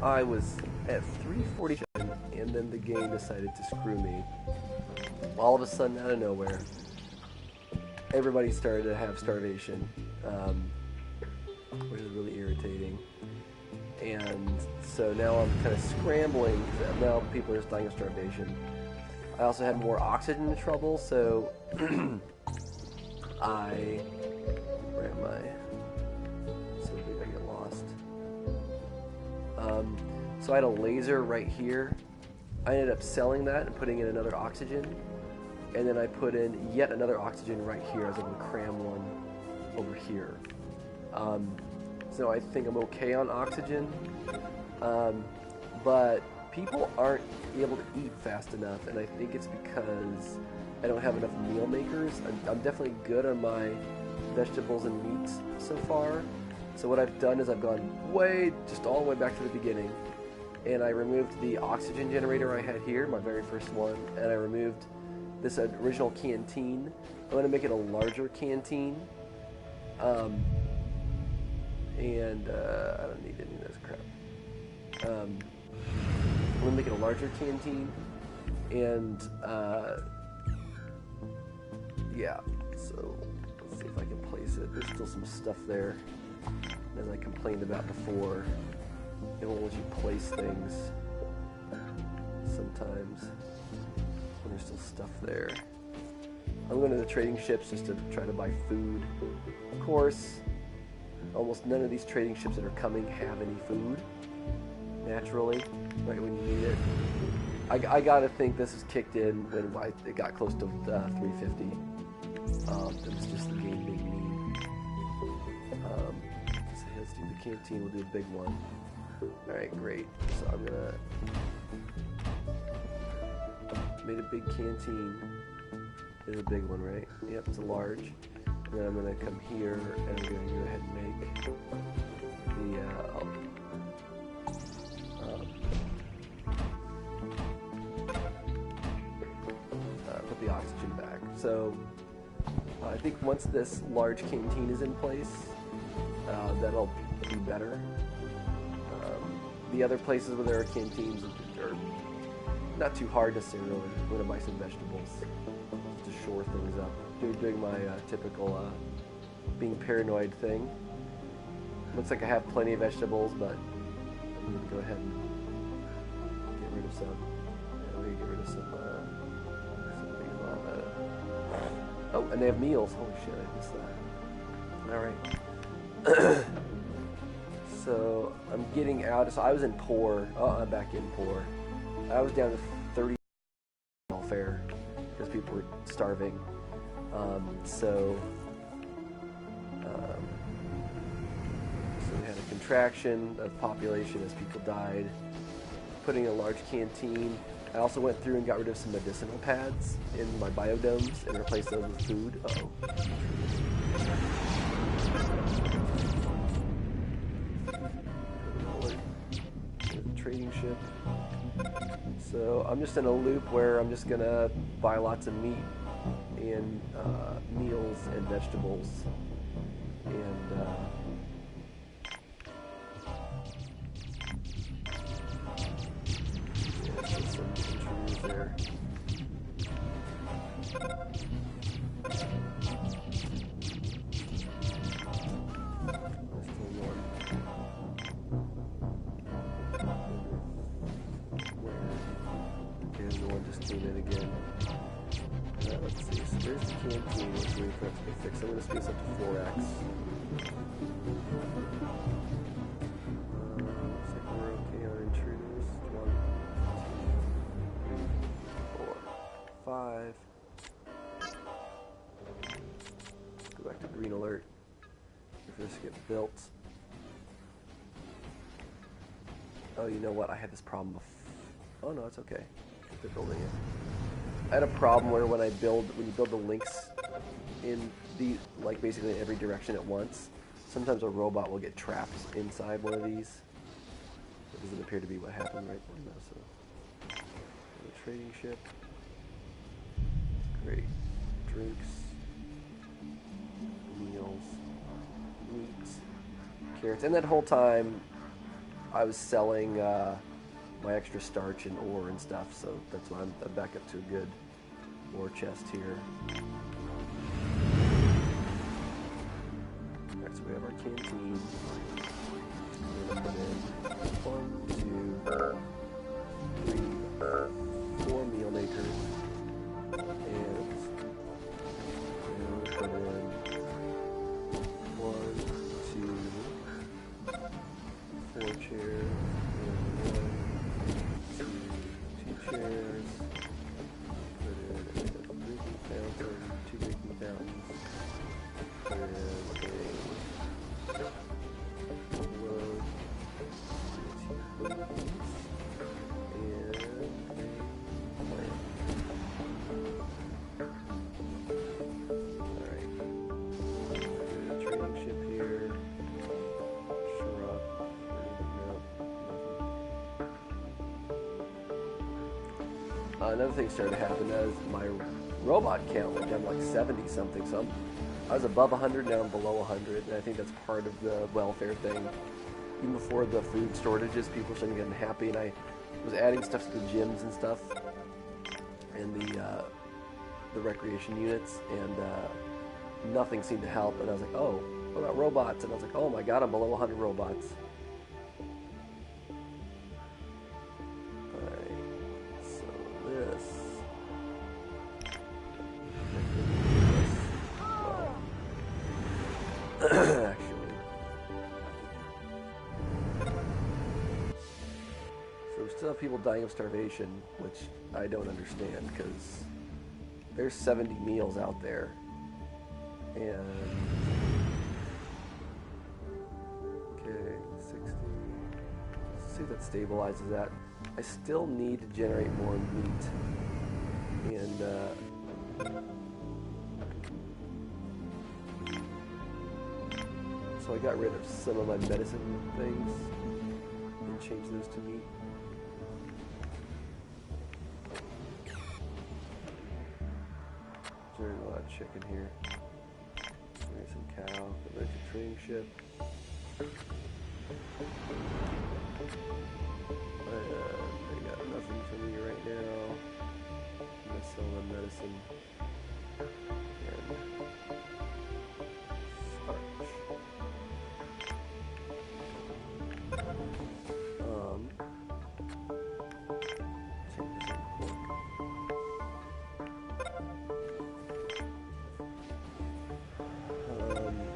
I was at 347, and then the game decided to screw me. All of a sudden, out of nowhere, everybody started to have starvation, which is really irritating. And so now I'm kind of scrambling, because now people are just dying of starvation. I also had more oxygen trouble, so where am I? So big I get lost. So I had a laser right here. I ended up selling that and putting in another oxygen. And then I put in yet another oxygen right here. I was able to cram one over here. So I think I'm okay on oxygen. But people aren't able to eat fast enough, and I think it's because I don't have enough meal makers. I'm definitely good on my vegetables and meats so far. So what I've done is I've gone just all the way back to the beginning, and I removed the oxygen generator I had here, my very first one, and I removed this original canteen. I'm going to make it a larger canteen, and I don't need any of this crap. I'm going to make it a larger canteen, and yeah, so let's see if I can place it. There's still some stuff there, as I complained about before. It won't let you place things sometimes when there's still stuff there. I'm going to the trading ships just to try to buy food. Of course, almost none of these trading ships that are coming have any food, naturally, right when you need it. I gotta think this is kicked in when it got close to 350. It was just the game being mean. So let's do the canteen, we'll do a big one. Alright, great. So I'm gonna made a big canteen. It's a big one, right? Yep, it's a large. And then I'm gonna come here and I'm gonna go ahead and make put the oxygen back. So I think once this large canteen is in place, that'll be better. The other places where there are canteens are not too hard necessarily. I'm going to buy some vegetables to shore things up. Doing my typical being paranoid thing. Looks like I have plenty of vegetables, but I'm going to go ahead and get rid of some. Yeah, we're going to get rid of some things. Oh, and they have meals. Holy shit, I missed that. Alright. So I'm getting out. So I was in poor. Oh, I'm back in poor. I was down to 30 welfare because people were starving. So we had a contraction of population as people died. Putting in a large canteen. I also went through and got rid of some medicinal pads in my biodomes and replaced those with food. Uh-oh. Trading ship. So I'm just in a loop where I'm just gonna buy lots of meat and meals and vegetables and some trees there. Let's see, so there's the canteen, which we have to be fixed. I'm going to space up to 4x. Looks like we're okay on intruders. 1, 2, 3, 4, 5. Let's go back to green alert. If this gets built. Oh, you know what? I had this problem before. Oh no, it's okay. They're building it. I had a problem where when you build the links in basically in every direction at once, sometimes a robot will get trapped inside one of these. It doesn't appear to be what happened right now. So, the trading ship. Great. Drinks. Meals. Meats. Carrots. And that whole time, I was selling my extra starch and ore and stuff, so that's why I'm back up to a good ore chest here. Alright, so we have our canteen. We're going to put in 1, 2, 3, 4 meal makers. And we're going to put in 1, 2, 4 chairs. Two chairs, put in a drinking fountain, 2 drinking fountains, put in a load, and a plant. Alright, trading ship here, shrub, another thing started to happen as my robot count went down to like 70 something. So I was above 100, now I'm below 100, and I think that's part of the welfare thing. Even before the food shortages, people started getting happy, and I was adding stuff to the gyms and stuff, and the recreation units, and nothing seemed to help. And I was like, oh, what about robots? And I was like, oh my god, I'm below 100 robots. Actually. So we still have people dying of starvation, which I don't understand, because there's 70 meals out there. And... okay, 60. Let's see if that stabilizes that. I still need to generate more meat. And, so I got rid of some of my medicine things and changed those to meat. There's a lot of chicken here. There's some cow. There's a trading ship. They got nothing for me right now. I'm gonna sell them medicine.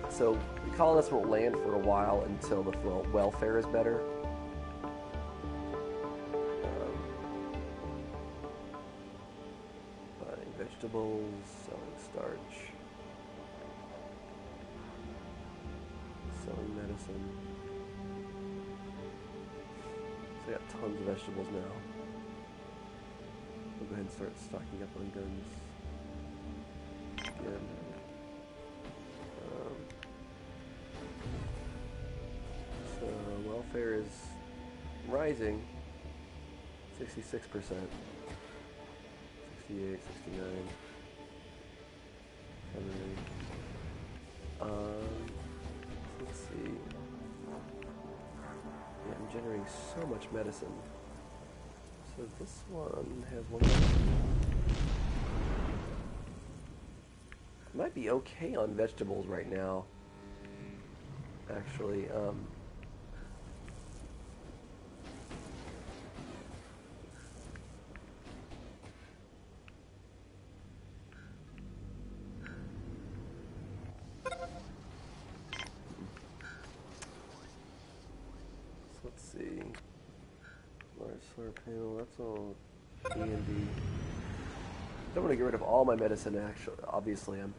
So the colonists won't land for a while until the welfare is better. Buying vegetables, selling starch, selling medicine. So I got tons of vegetables now. We'll go ahead and start stocking up on guns again. Welfare is rising, 66%, 68, 69, 70. Let's see. Yeah, I'm generating so much medicine. So this one has one medicine. Might be okay on vegetables right now, actually. Let's see. Large solar panel, that's all D&D. Don't want to get rid of all my medicine, actually. Obviously, I'm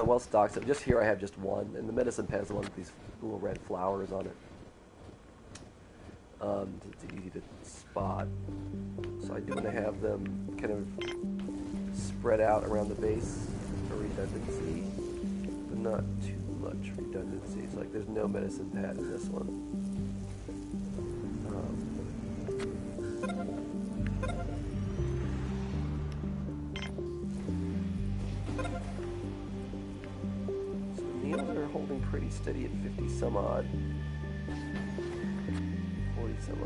well stocked. So just here I have just one, and the medicine pen has the one with these little red flowers on it. It's easy to spot. So I do want to have them kind of spread out around the base for redundancy, but not too much redundancy. It's like there's no medicine pad in this one. So the meals are holding pretty steady at 50 some odd. some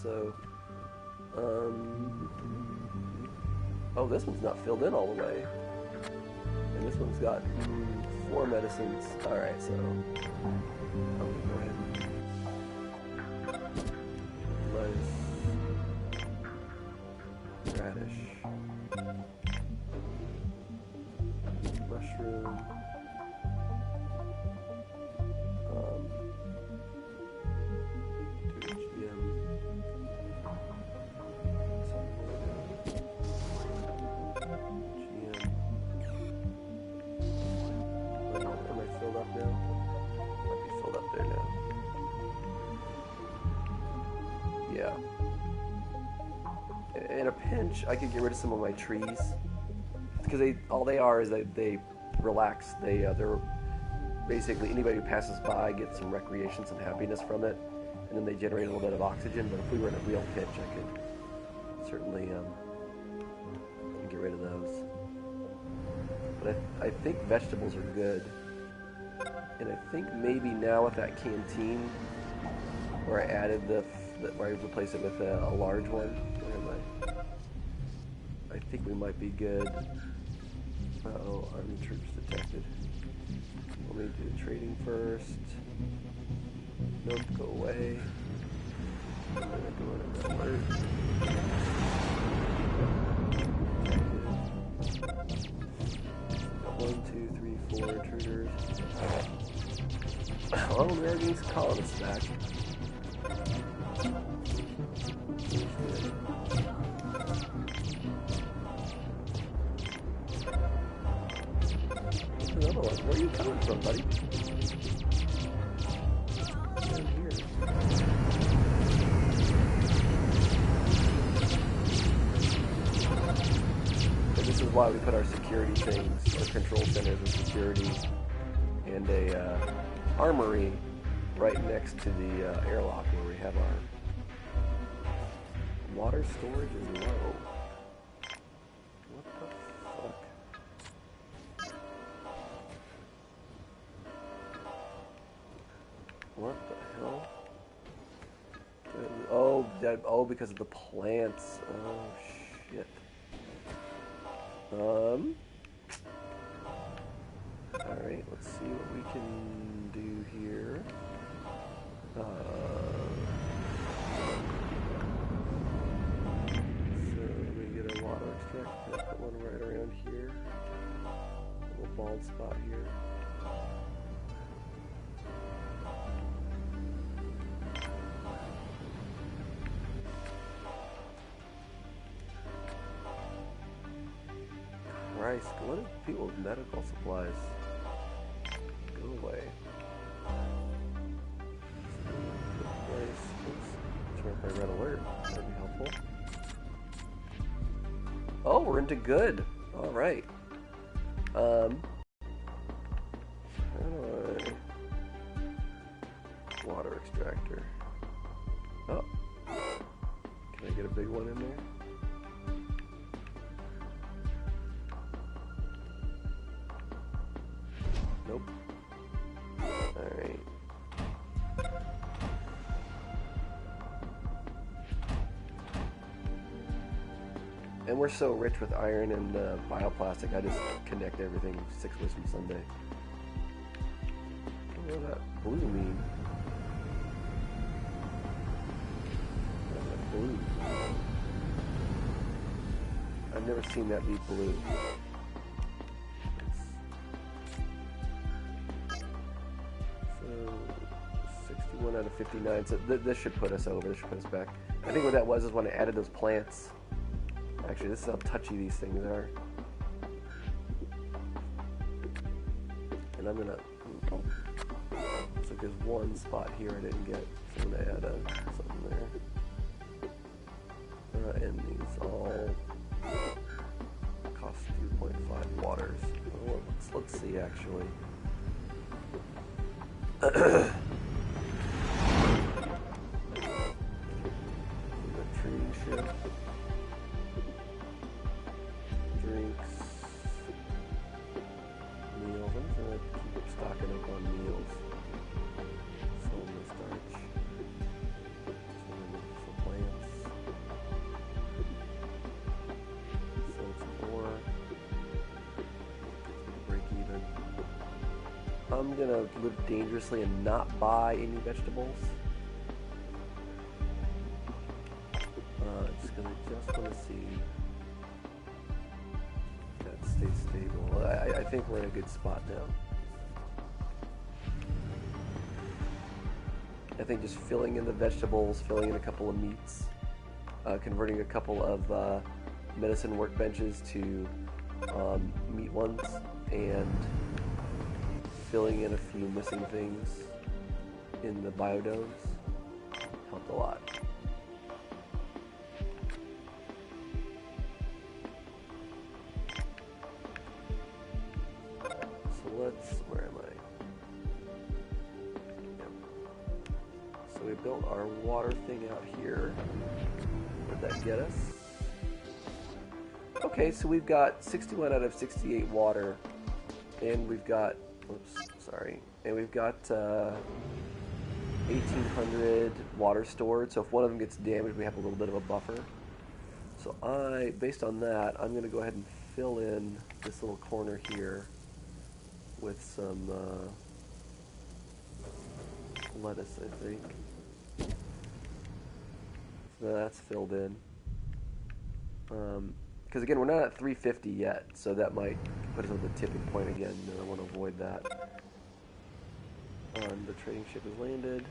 so, oh, this one's not filled in all the way. And this one's got 4 medicines. Alright, so, go ahead. Lettuce. Radish. Mushroom. Yeah. In a pinch, I could get rid of some of my trees because all they are is they relax. They're basically anybody who passes by gets some recreation, some happiness from it, and then they generate a little bit of oxygen. But if we were in a real pinch, I could certainly get rid of those. But I think vegetables are good, and I think maybe now with that canteen where I added where I replaced it with a large one. Where am I think we might be good. Uh-oh, army troops detected. Let me do trading first. Nope, go away. I'm gonna go in and alert. 1, 2, 3, 4 intruders. Oh, we already need colonists back. Another one. Where are you coming from, buddy? Down here. And this is why we put our security things, our control centers of security, and a armory right next to the airlock where we have our water storage is low. What the fuck? What the hell? Oh, because of the plants. Oh, shit. Alright, let's see what we can do here. So let me get a water extractor. Put one right around here. A little bald spot here. Christ, what are people with medical supplies? Go away. Let's turn up my red alert. That'd be helpful. Oh, we're into good. All right. How do I... Water extractor. Oh. Can I get a big one in there? Nope. Alright. And we're so rich with iron and bioplastic, I just connect everything 6 Wisdom Sunday. What does that blue mean? What is that blue? I've never seen that be blue. 61 out of 59, so this should put us over, this should put us back. I think what that was is when I added those plants. Actually, this is how touchy these things are. And I'm gonna, so there's one spot here I didn't get, so I'm gonna add something there. And these all cost 3.5 waters. Well, let's see actually. ship. Drinks. Meals. I'm just gonna keep stocking up on meals. Sell my starch. Some plants. Sell some more. Break even. I'm gonna live dangerously and not buy any vegetables. Just want to see that stays stable. I think we're in a good spot now. I think just filling in the vegetables, filling in a couple of meats, converting a couple of medicine workbenches to meat ones, and filling in a few missing things in the biodomes helped a lot. Where am I? Yep. So we built our water thing out here. Where'd that get us? Okay, so we've got 61 out of 68 water, and we've got, and we've got 1,800 water stored, so if one of them gets damaged, we have a little bit of a buffer. So based on that, I'm going to go ahead and fill in this little corner here with some lettuce, I think. So that's filled in. Because again, we're not at 350 yet, so that might put us on the tipping point again, and I want to avoid that. The trading ship has landed.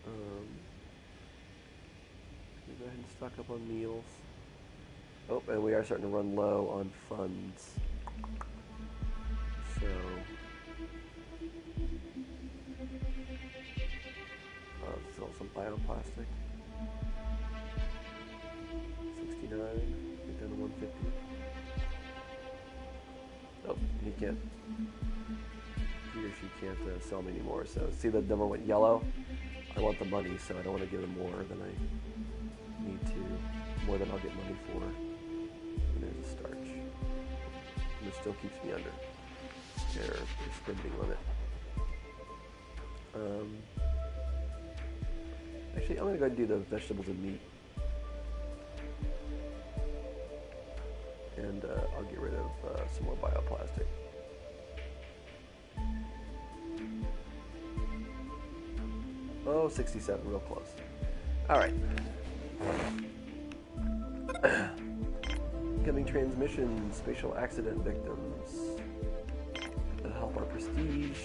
Go ahead and stock up on meals. Oh, and we are starting to run low on funds. So, sell some bioplastic. 69, get down to 150. Oh, he can't. He or she can't sell me anymore. So, see the number went yellow? I want the money, so I don't want to give them more than I need to. More than I'll get money for. And there's a starch. And it still keeps me under their spending limit. Actually, I'm going to go ahead and do the vegetables and meat. And I'll get rid of some more bioplastic. Oh, 67, real close. All right. Incoming transmission, spatial accident victims. That'll help our prestige.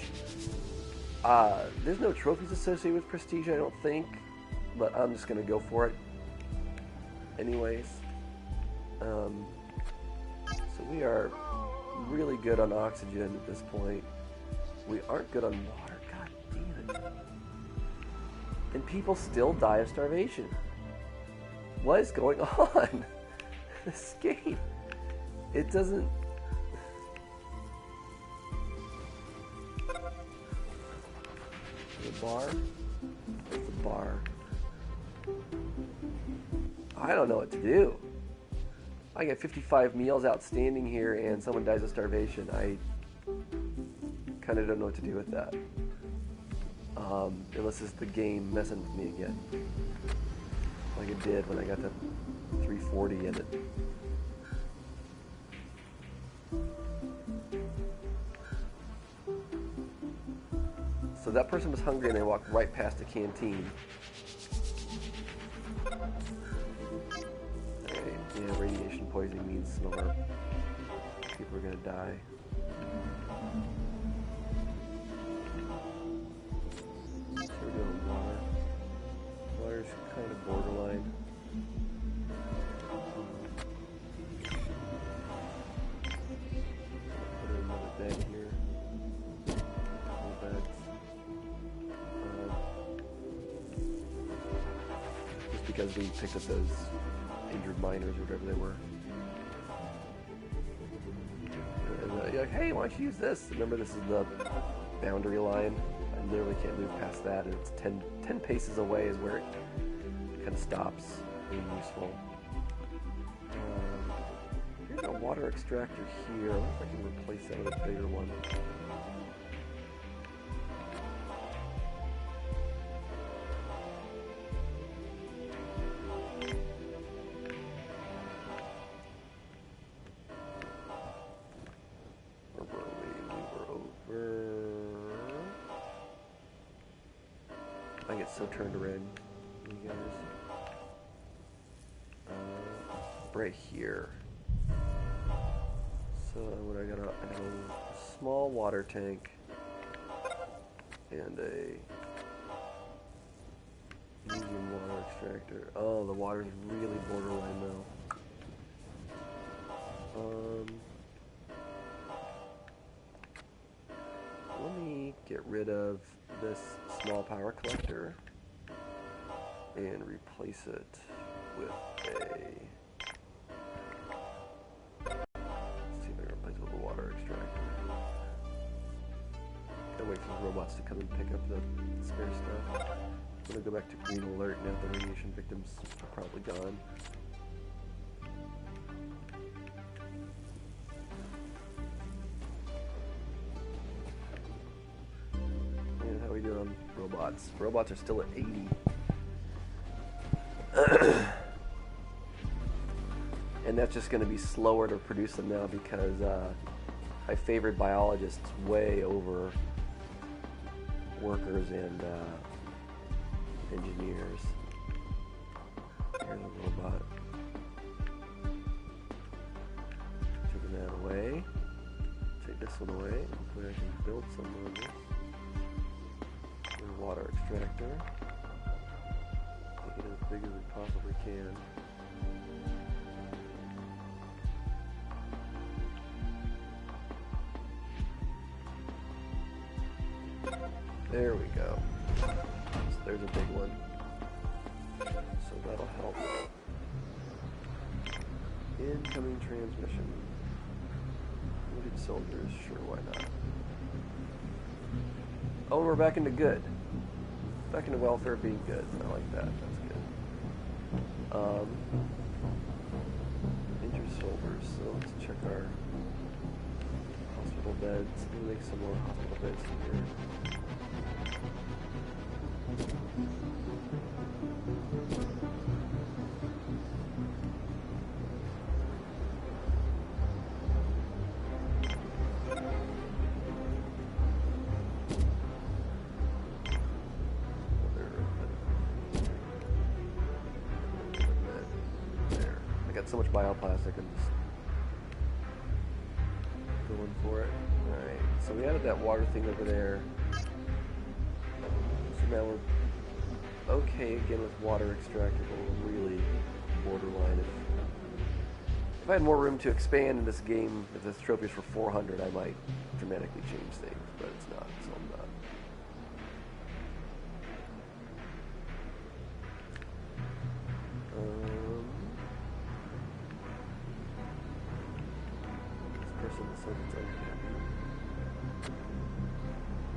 There's no trophies associated with prestige, I don't think, but I'm just going to go for it anyways. So we are really good on oxygen at this point. We aren't good on water. God damn it. And people still die of starvation. What is going on? This game. It doesn't... The bar? What's the bar? I don't know what to do. I get 55 meals outstanding here and someone dies of starvation. I kind of don't know what to do with that. Unless it's the game messing with me again. Like it did when I got to 340 in it. So that person was hungry and they walked right past the canteen. Yeah, radiation poisoning means some of our people are going to die. So we're doing water. Water's kind of borderline. Put in another bed here. More beds. Just because we picked up those injured miners or whatever they were. And you're like, hey, why don't you use this? Remember, this is the boundary line. I literally can't move past that, and it's 10 paces away is where it kind of stops being useful. Here's a water extractor here. I wonder if I can replace that with a bigger one. I get so turned red, you guys. Right here. So what I got a small water tank and a medium water extractor. Oh, the water's really borderline though. Let me get rid of this small power collector and replace it with a... Let's see if I can replace it with a water extractor. Gotta wait for the robots to come and pick up the spare stuff. I'm gonna go back to green alert now that the radiation victims are probably gone. How are we doing on robots? Robots are still at 80. And that's just going to be slower to produce them now because I favored biologists way over workers and engineers. Here's a robot. Taking that away. Take this one away. Hopefully I can build something on this. Water extractor. Make it as big as we possibly can. There we go. So there's a big one. So that'll help. Incoming transmission. Wounded soldiers, sure, why not? Oh, we're back into good. Back into welfare being good. I like that. That's good. Injured soldiers. So let's check our hospital beds. We'll make some more hospital beds here. So much bioplastic, I'm just going for it. Alright, so we added that water thing over there. So now we're okay again with water extractor, but we're really borderline. If I had more room to expand in this game, if this trophy is for 400, I might dramatically change things, but it's not, so I'm not.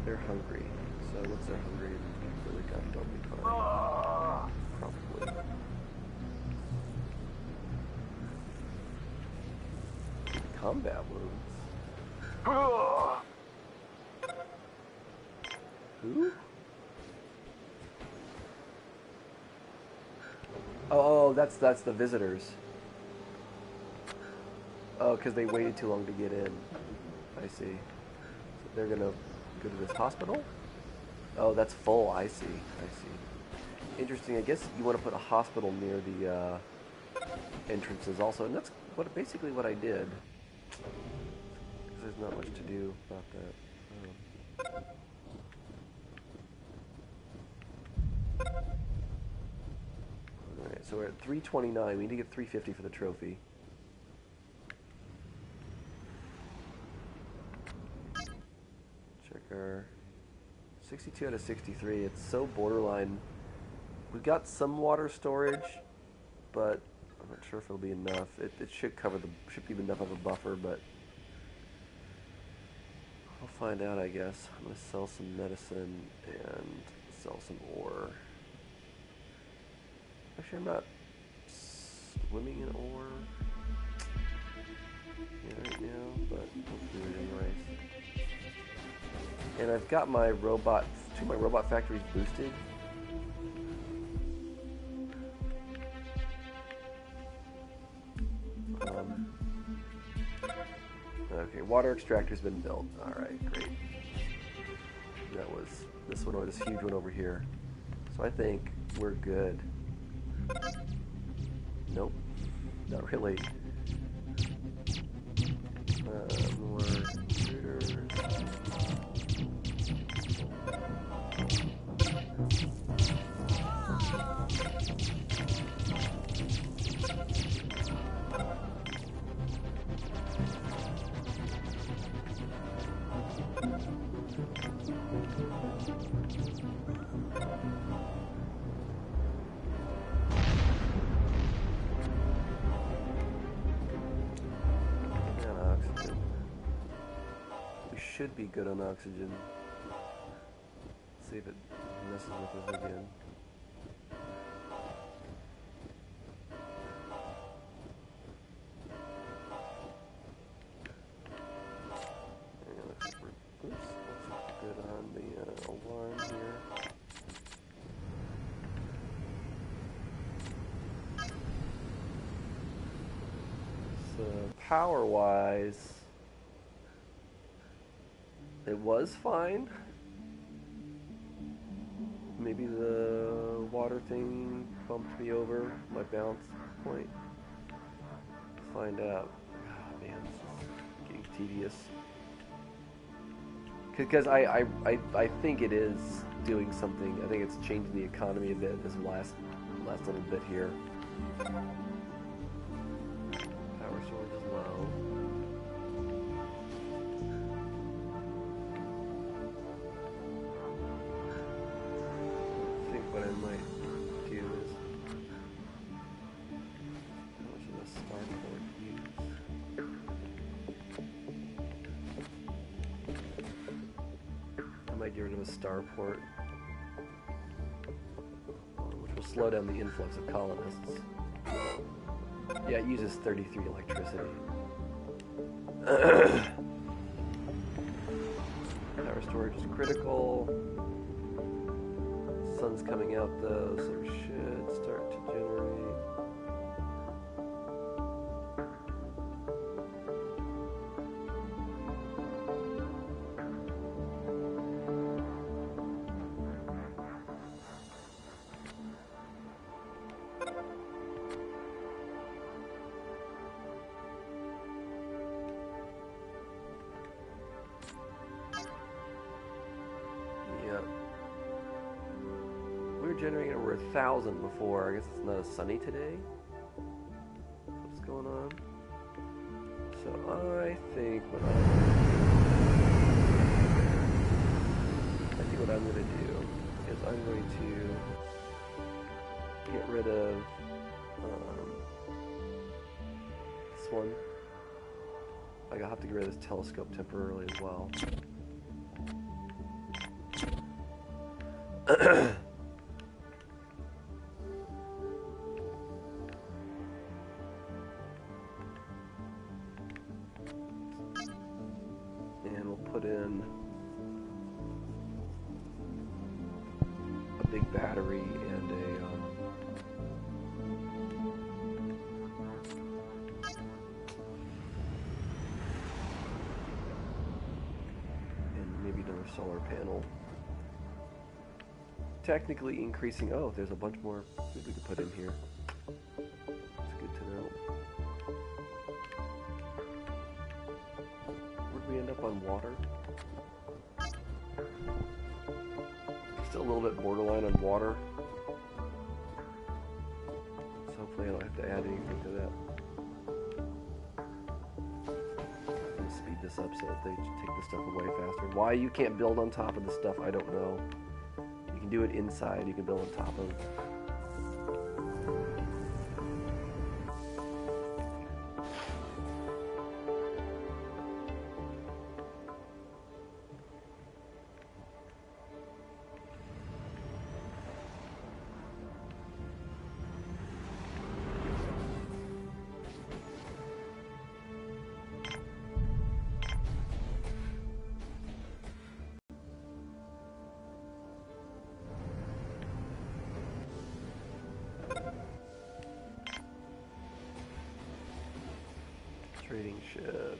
They're hungry. So once they're hungry, really got they'll be fine. Probably. Combat wounds. Who? Oh, that's the visitors. Oh, because they waited too long to get in. I see. So they're gonna go to this hospital? Oh, that's full. I see. I see. Interesting. I guess you want to put a hospital near the entrances also, and that's basically what I did. Because there's not much to do about that. Alright, so we're at 329. We need to get 350 for the trophy. Check our 62 out of 63. It's so borderline. We've got some water storage, but I'm not sure if it'll be enough. It should should be enough of a buffer, but I'll find out, I guess. I'm going to sell some medicine and sell some ore. I Actually, I'm not swimming in ore right now, but I'll do it anyways. And I've got my robot, 2 of my robot factories boosted. Okay, water extractor's been built. Alright, great. This one or this huge one over here. So I think we're good. Nope, not really. More shooters. Should be good on oxygen. See if it messes with us again. Looks good on the alarm here. So power-wise, it was fine. Maybe the water thing bumped me over my balance point. Let's find out. Oh, man, this is getting tedious. Because I think it is doing something. I think it's changing the economy a bit this last little bit here. Power storage is low. What I might do is, how much of a starport use? I might get rid of a starport, which will slow down the influx of colonists. Yeah, it uses 33 electricity. Power storage is critical. Sun's coming out though, so we should start to generate. Generating over 1,000 before. I guess it's not as sunny today. What's going on? So I think what I'm going to do is I'm going to get rid of this one. I'll have to get rid of this telescope temporarily as well. And we'll put in a big battery and maybe another solar panel. Technically increasing. Oh, there's a bunch more we could put in here. It's good to know. Where'd we end up on water? Still a little bit borderline on water. So hopefully I don't have to add anything to that. I'll speed this up so that they take the stuff away faster. Why you can't build on top of this stuff, I don't know. You can do it inside, you can build on top of. Trading ship.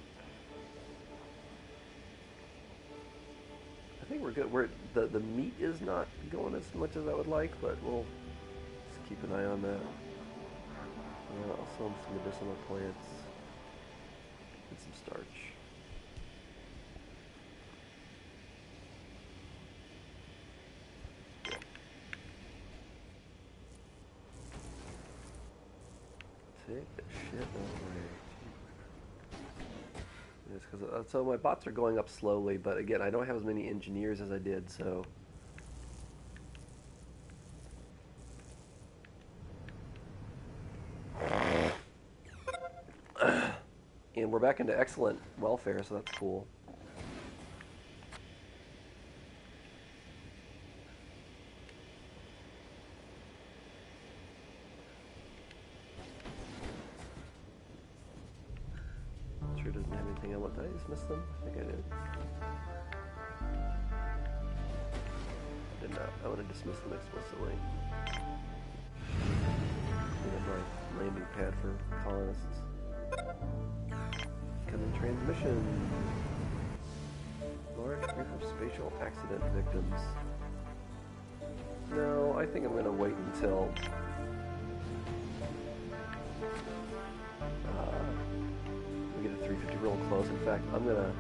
I think we're good. The meat is not going as much as I would like, but we'll just keep an eye on that. I'll sell them some medicinal plants and some starch. Take the shit away. Yes, so my bots are going up slowly, but again, I don't have as many engineers as I did, so. And we're back into excellent welfare, so that's cool. Sure doesn't have anything I want. Did I dismiss them? I think I did. I did not. I want to dismiss them explicitly. And then my landing pad for colonists. Coming transmission. Large group of spatial accident victims. No, I think I'm going to wait until we get a 350 real close. In fact, I'm gonna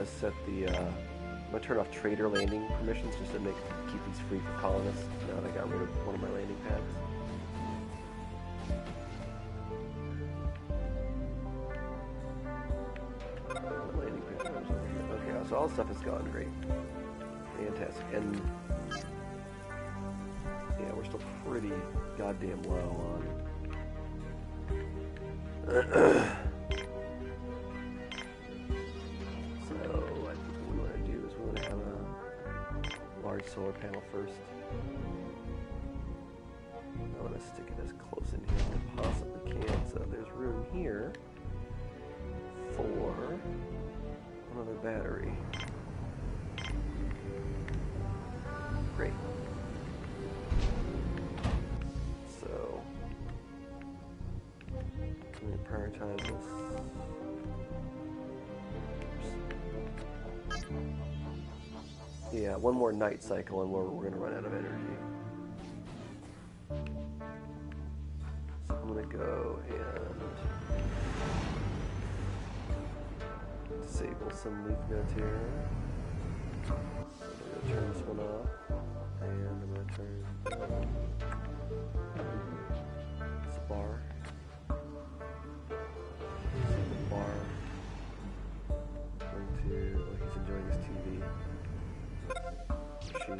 set the I'm gonna turn off trader landing permissions just to keep these free for colonists. Now that I got rid of one of my landing pads. Okay, so all stuff is gone. Great. Fantastic. And yeah, we're still pretty goddamn low on. So I think what we want to do is we want to have a large solar panel first. I want to stick it as close in here as I possibly can. So there's room here for another battery. Great. So let me prioritize this. Yeah, one more night cycle and we're going to run out of energy. So I'm going to go and disable some leaf nodes here. I'm going to turn this one off. And I'm going to turn this bar. He's enjoying his TV. She.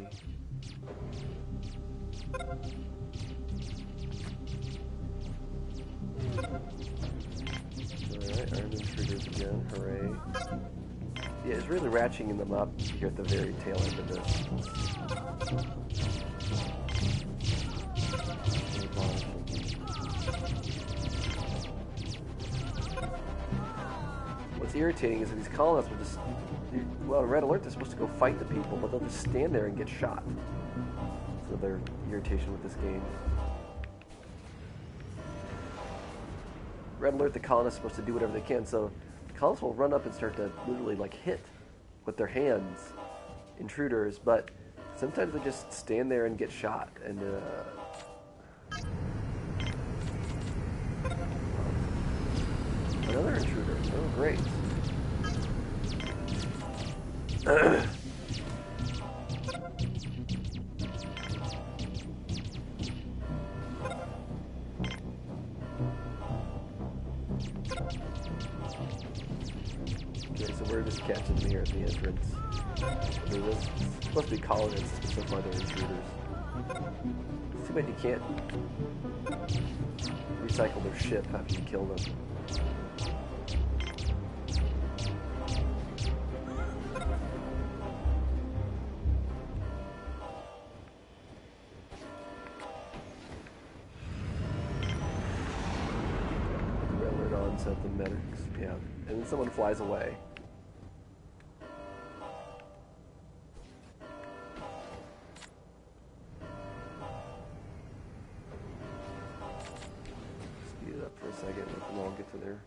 Alright, armed intruders again. Hooray. Yeah, it's really ratcheting them up here at the very tail end of this. What's irritating is that these colonists will just, well, Red Alert, they're supposed to go fight the people, but they'll just stand there and get shot. So their irritation with this game. Red Alert, the colonists are supposed to do whatever they can, so the colonists will run up and start to literally like hit with their hands intruders, but sometimes they just stand there and get shot. And another intruder. Oh, great. Okay, so we're just catching them here at the entrance. I mean, this is supposed to be colonists, but so far they're intruders. It's too bad you can't recycle their ship after you kill them. Set the medics, yeah, and then someone flies away. Speed it up for a second, let them all get to their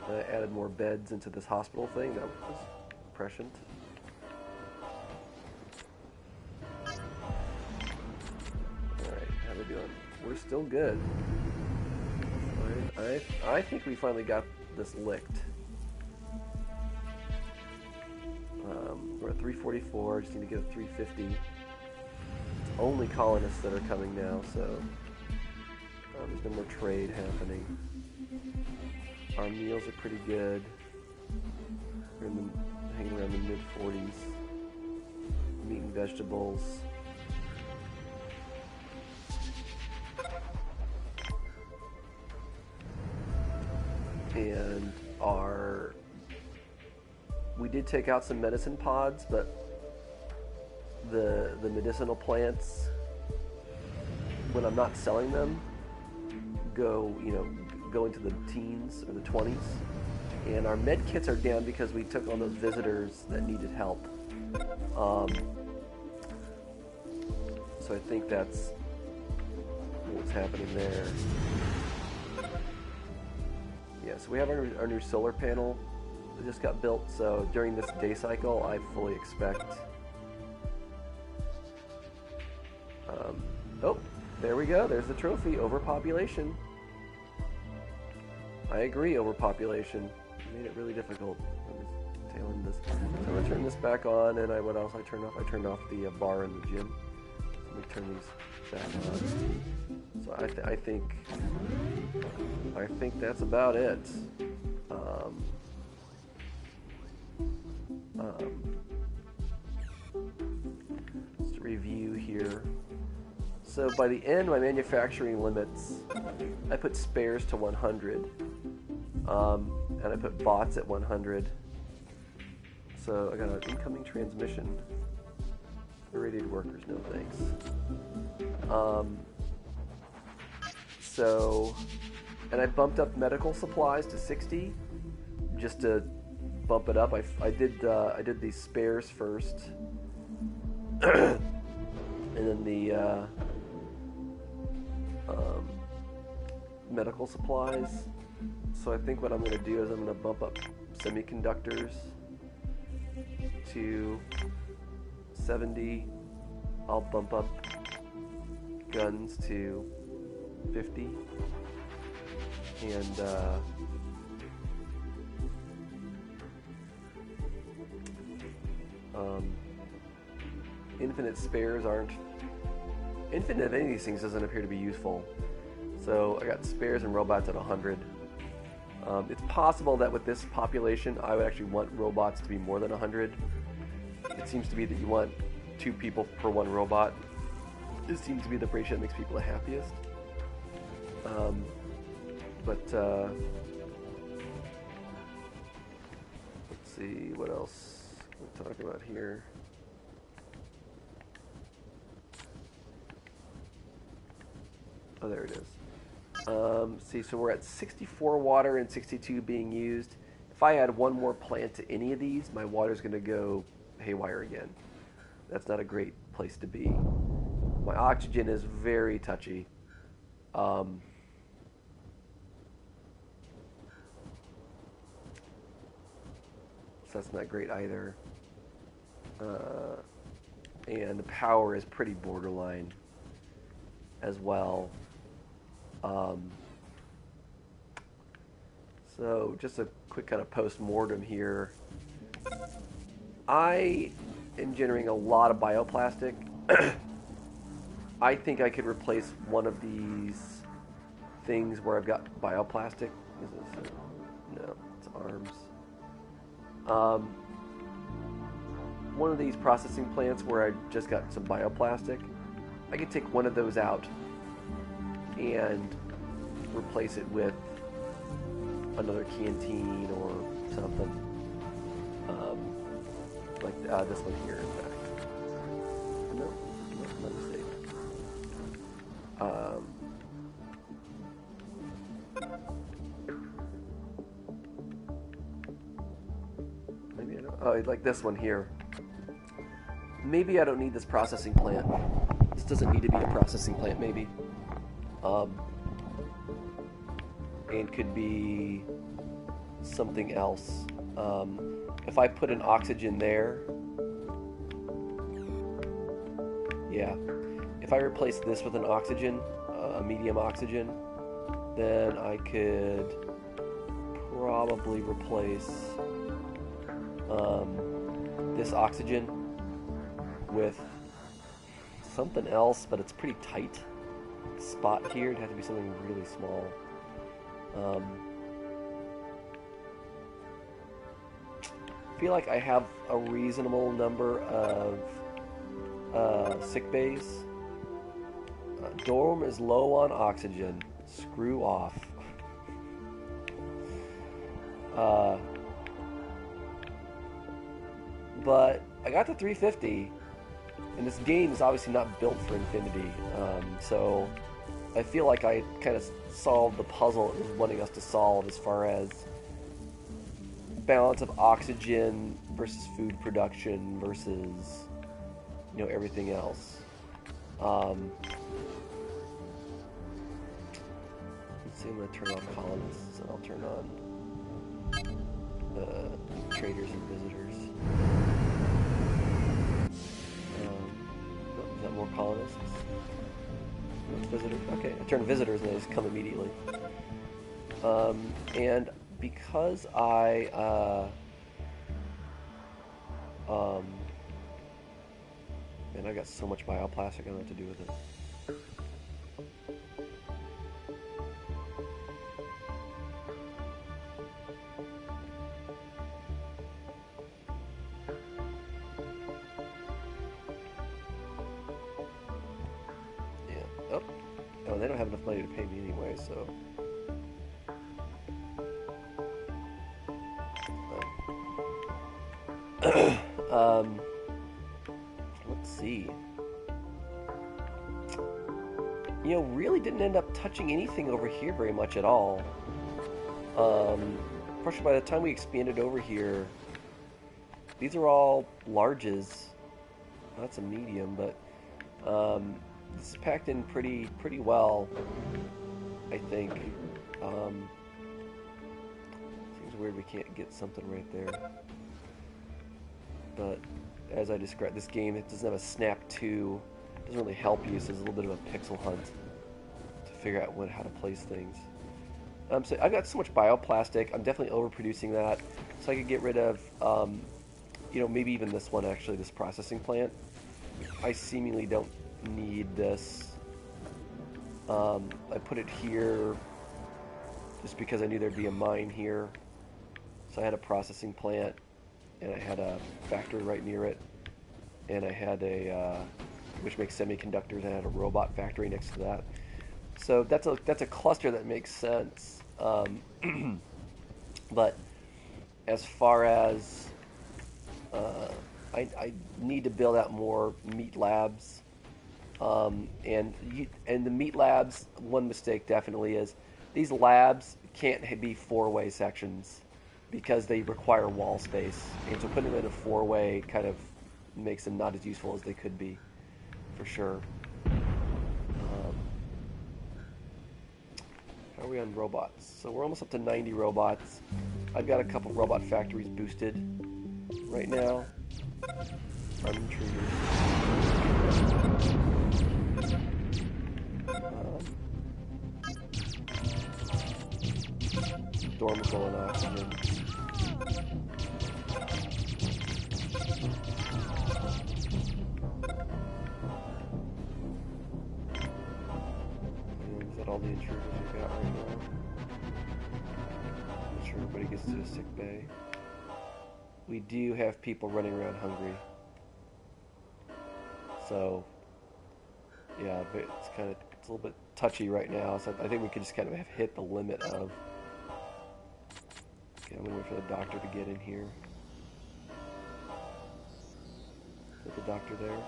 I added more beds into this hospital thing. That was prescient. Alright, how we doing? We're still good. I think we finally got this licked. We're at 344, just need to get a 350. It's only colonists that are coming now, so there's no more trade happening. Our meals are pretty good. We're hanging around the mid-40s. Meat and vegetables. And we did take out some medicine pods, but the medicinal plants, when I'm not selling them, go into the teens or the 20s. And our med kits are down because we took on those visitors that needed help. So I think that's what's happening there. Yeah, so we have our new solar panel that just got built, so during this day cycle, I fully expect... oh, there we go, there's the trophy, overpopulation. I agree, overpopulation. It made it really difficult. Tail end this. So I'm going to turn this back on, and what else I turned off? I turned off the bar in the gym. Let me turn these back on. So I think that's about it. Just a review here. So by the end, my manufacturing limits, I put spares to 100, and I put bots at 100. So I got an incoming transmission. Irradiated workers, no thanks. And I bumped up medical supplies to 60, just to bump it up. I did these spares first, and then the medical supplies. So I think what I'm going to do is I'm going to bump up semiconductors to 70. I'll bump up guns to 50. And infinite spares aren't... Infinite of any of these things doesn't appear to be useful. So I got spares and robots at 100. It's possible that with this population, I would actually want robots to be more than 100. It seems to be that you want 2 people per 1 robot. It seems to be the ratio that makes people the happiest. Let's see what else we're talking about here. Oh, there it is. See, so we're at 64 water and 62 being used. If I add one more plant to any of these, my water's going to go haywire again. That's not a great place to be. My oxygen is very touchy. So that's not great either. And the power is pretty borderline as well. So just a quick kind of post-mortem here. I am generating a lot of bioplastic. I think I could replace one of these things where I've got bioplastic. Is this? No, it's arms. One of these processing plants where I just got some bioplastic, I could take one of those out and replace it with another canteen or something. Like this one here, in fact. No, my mistake. Maybe I don't. Oh, like this one here. Maybe I don't need this processing plant. This doesn't need to be a processing plant, maybe. And could be something else. If I put an oxygen there, yeah. If I replace this with an oxygen, a medium oxygen, then I could probably replace this oxygen with something else, but it's pretty tight spot here. It'd have to be something really small. I feel like I have a reasonable number of sick bays. Dorm is low on oxygen. Screw off. But I got to 350, and this game is obviously not built for infinity. So I feel like I kind of solved the puzzle it was wanting us to solve as far as balance of oxygen versus food production versus, you know, everything else. Let's see, I'm going to turn off colonists, and I'll turn on the traders and visitors. Is that more colonists? Visitors? Okay, I turn visitors and they just come immediately. And because man, I got so much bioplastic, I don't know what to do with it. Yeah. Oh, they don't have enough money to pay me anyway, so. Let's see. You know, really didn't end up touching anything over here very much at all. Especially by the time we expanded over here, these are all larges. Well, that's a medium, but this is packed in pretty well, I think. Seems weird we can't get something right there. But as I described, this game, it doesn't have a snap to. It doesn't really help you, so it's a little bit of a pixel hunt to figure out how to place things. So I've got so much bioplastic. I'm definitely overproducing that, so I could get rid of, you know, maybe even this one actually, this processing plant. I seemingly don't need this. I put it here just because I knew there'd be a mine here, so I had a processing plant. And I had a factory right near it, and I had which makes semiconductors, and I had a robot factory next to that. So that's a cluster that makes sense. But as far as I need to build out more meat labs, and the meat labs. One mistake definitely is these labs can't be four-way sections, because they require wall space, and so putting them in a four-way kind of makes them not as useful as they could be, for sure. How are we on robots? So we're almost up to 90 robots. I've got a couple robot factories boosted right now. Intruders. Dorm's going oxygen. Is that all the intruders we've got right now? Make sure everybody gets to a sick bay. We do have people running around hungry. So, yeah, but it's a little bit touchy right now. So I think we could just kind of have hit the limit of. Okay, I'm gonna wait for the doctor to get in here. Is the doctor there?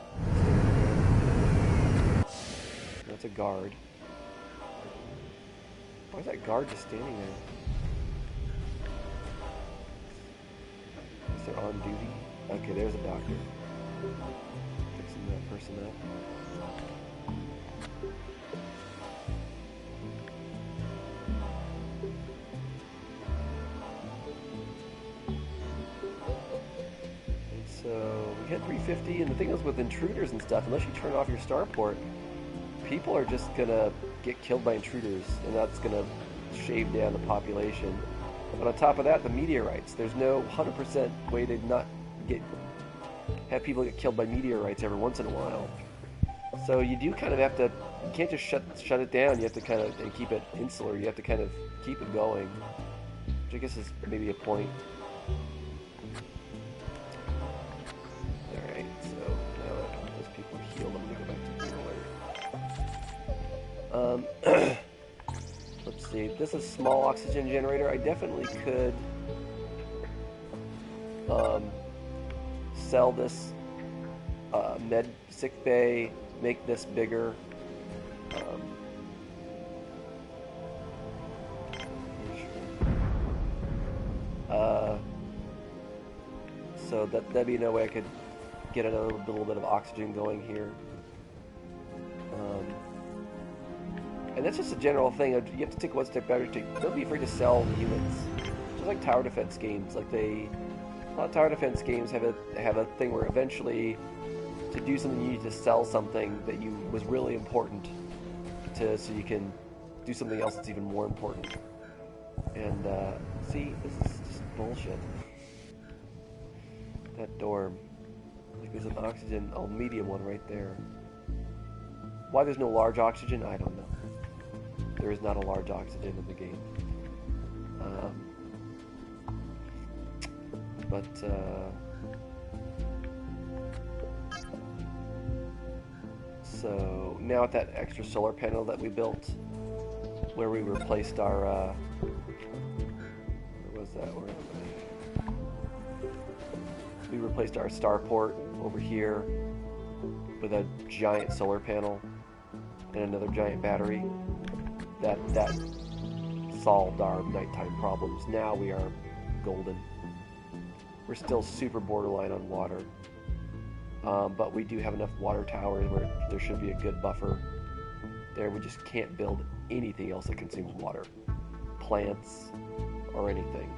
That's a guard. Why is that guard just standing there? Is there on duty? Okay, there's a doctor. Fixing that person up. 350, and the thing is with intruders and stuff, unless you turn off your starport, people are just gonna get killed by intruders, and that's gonna shave down the population. But on top of that, the meteorites. There's no 100% way to not have people get killed by meteorites every once in a while. So you do kind of have to. You can't just shut it down. You have to kind of and keep it insular. You have to kind of keep it going, which I guess is maybe a point. All right. So now that those people are healed, I'm gonna go back to the alert. Let's see. This is a small oxygen generator. I definitely could sell this med sick bay, make this bigger. So that'd be no way I could get another little bit of oxygen going here. And that's just a general thing. You have to take one step better. Don't be afraid to sell units. Just like tower defense games. Like a lot of tower defense games have a thing where eventually, to do something, you need to sell something that was really important, so you can do something else that's even more important. And see, this is just bullshit. That dorm. Like there's an oxygen, medium one right there. Why there's no large oxygen, I don't know. There is not a large oxygen in the game. So now with that extra solar panel that we built, where we replaced our, where was that? Where am I? We replaced our starport over here with a giant solar panel and another giant battery. That solved our nighttime problems. Now we are golden. We're still super borderline on water, but we do have enough water towers where there should be a good buffer there. We just can't build anything else that consumes water, plants, or anything.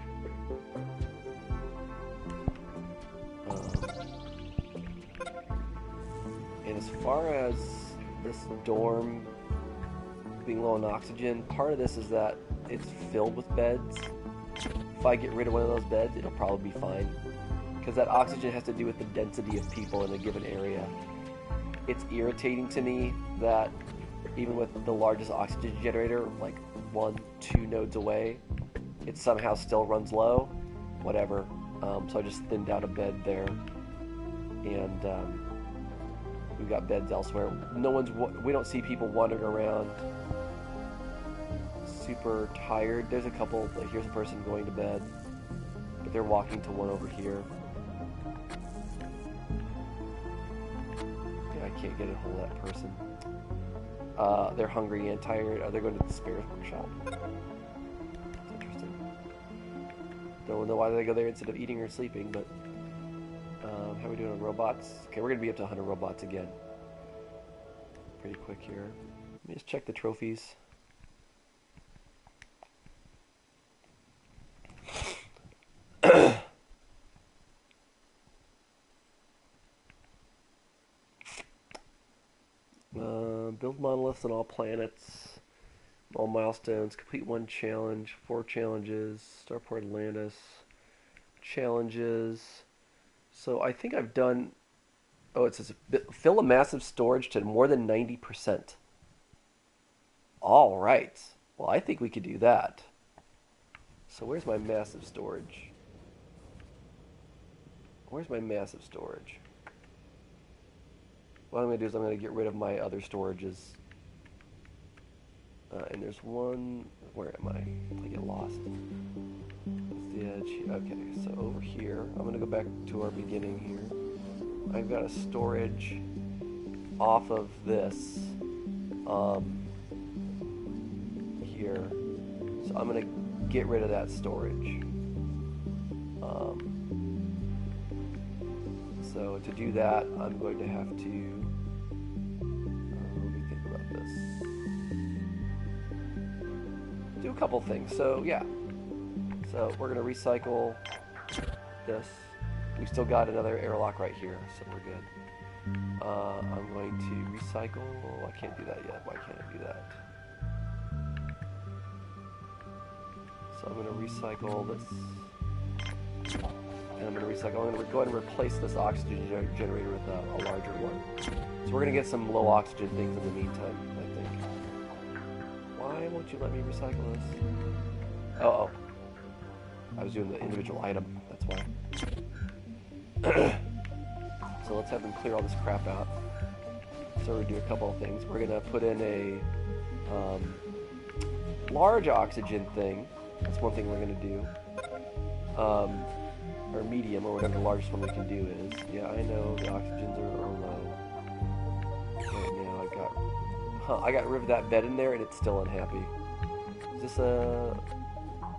And as far as this dorm being low on oxygen, part of this is that it's filled with beds. If I get rid of one of those beds, it'll probably be fine, because that oxygen has to do with the density of people in a given area. It's irritating to me that even with the largest oxygen generator, like 1-2 nodes away, it somehow still runs low. Whatever. So I just thinned out a bed there, and we've got beds elsewhere. We don't see people wandering around super tired. There's a couple, like here's a person going to bed, but they're walking to one over here. Yeah, I can't get a hold of that person. They're hungry and tired. Are they going to the spares workshop? That's interesting. Don't know why they go there instead of eating or sleeping, but how are we doing on robots? Okay, we're going to be up to 100 robots again. Pretty quick here. Let me just check the trophies. Build monoliths on all planets, all milestones, complete 1 challenge, 4 challenges, Starport Atlantis, challenges. So I think I've done, it says fill a massive storage to more than 90%. All right. Well, I think we could do that. So where's my massive storage? Where's my massive storage? What I'm going to do is I'm going to get rid of my other storages. And there's one... Where am I? I get lost. That's the edge. Okay, so over here, I'm going to go back to our beginning here. I've got a storage off of this here. So I'm going to get rid of that storage. So to do that, I'm going to have to, let me think about this. Do a couple things. So yeah, so we're going to recycle this. We've still got another airlock right here, so we're good. I'm going to recycle. Oh, I can't do that yet. Why can't I do that? So I'm going to recycle this. And I'm going to recycle. I'm going to go ahead and replace this oxygen generator with a larger one. So we're going to get some low oxygen things in the meantime, I think. Why won't you let me recycle this? Oh. I was doing the individual item. That's why. So let's have them clear all this crap out. So we do a couple of things. We're going to put in a large oxygen thing. That's one thing we're going to do. Or medium, or whatever the largest one we can do is. Yeah, I know the oxygens are low. Right now I got rid of that bed in there and it's still unhappy. Is this a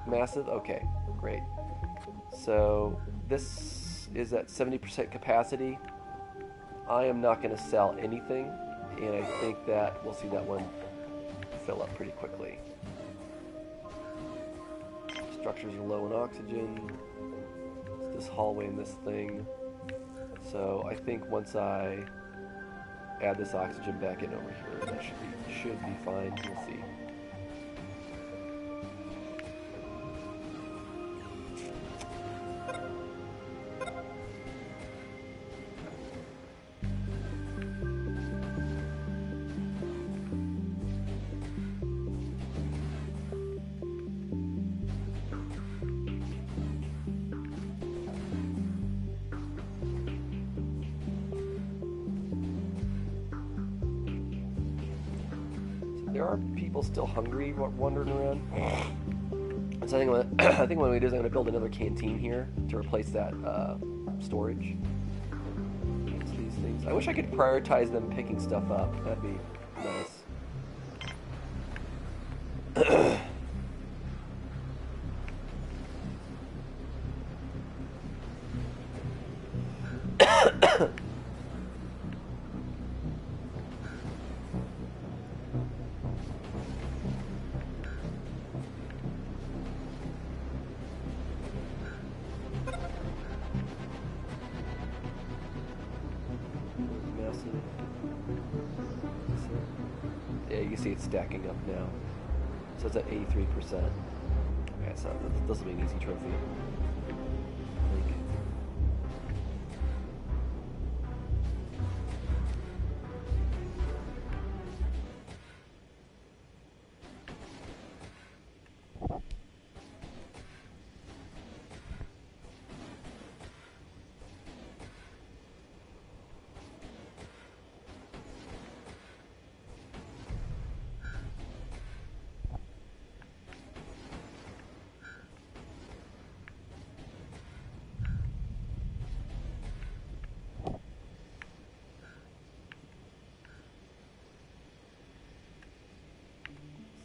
massive? Okay, great. So this is at 70% capacity. I am not going to sell anything, and I think that we'll see that one fill up pretty quickly. Structures are low in oxygen. It's this hallway and this thing. So I think once I add this oxygen back in over here, that should be fine. We'll see. There are people still hungry wandering around. So I think what we do is I'm going to build another canteen here to replace that storage. These things. I wish I could prioritize them picking stuff up. That'd be nice. Yeah, you can see it's stacking up now. So it's at 83%. Okay, so this will be an easy trophy.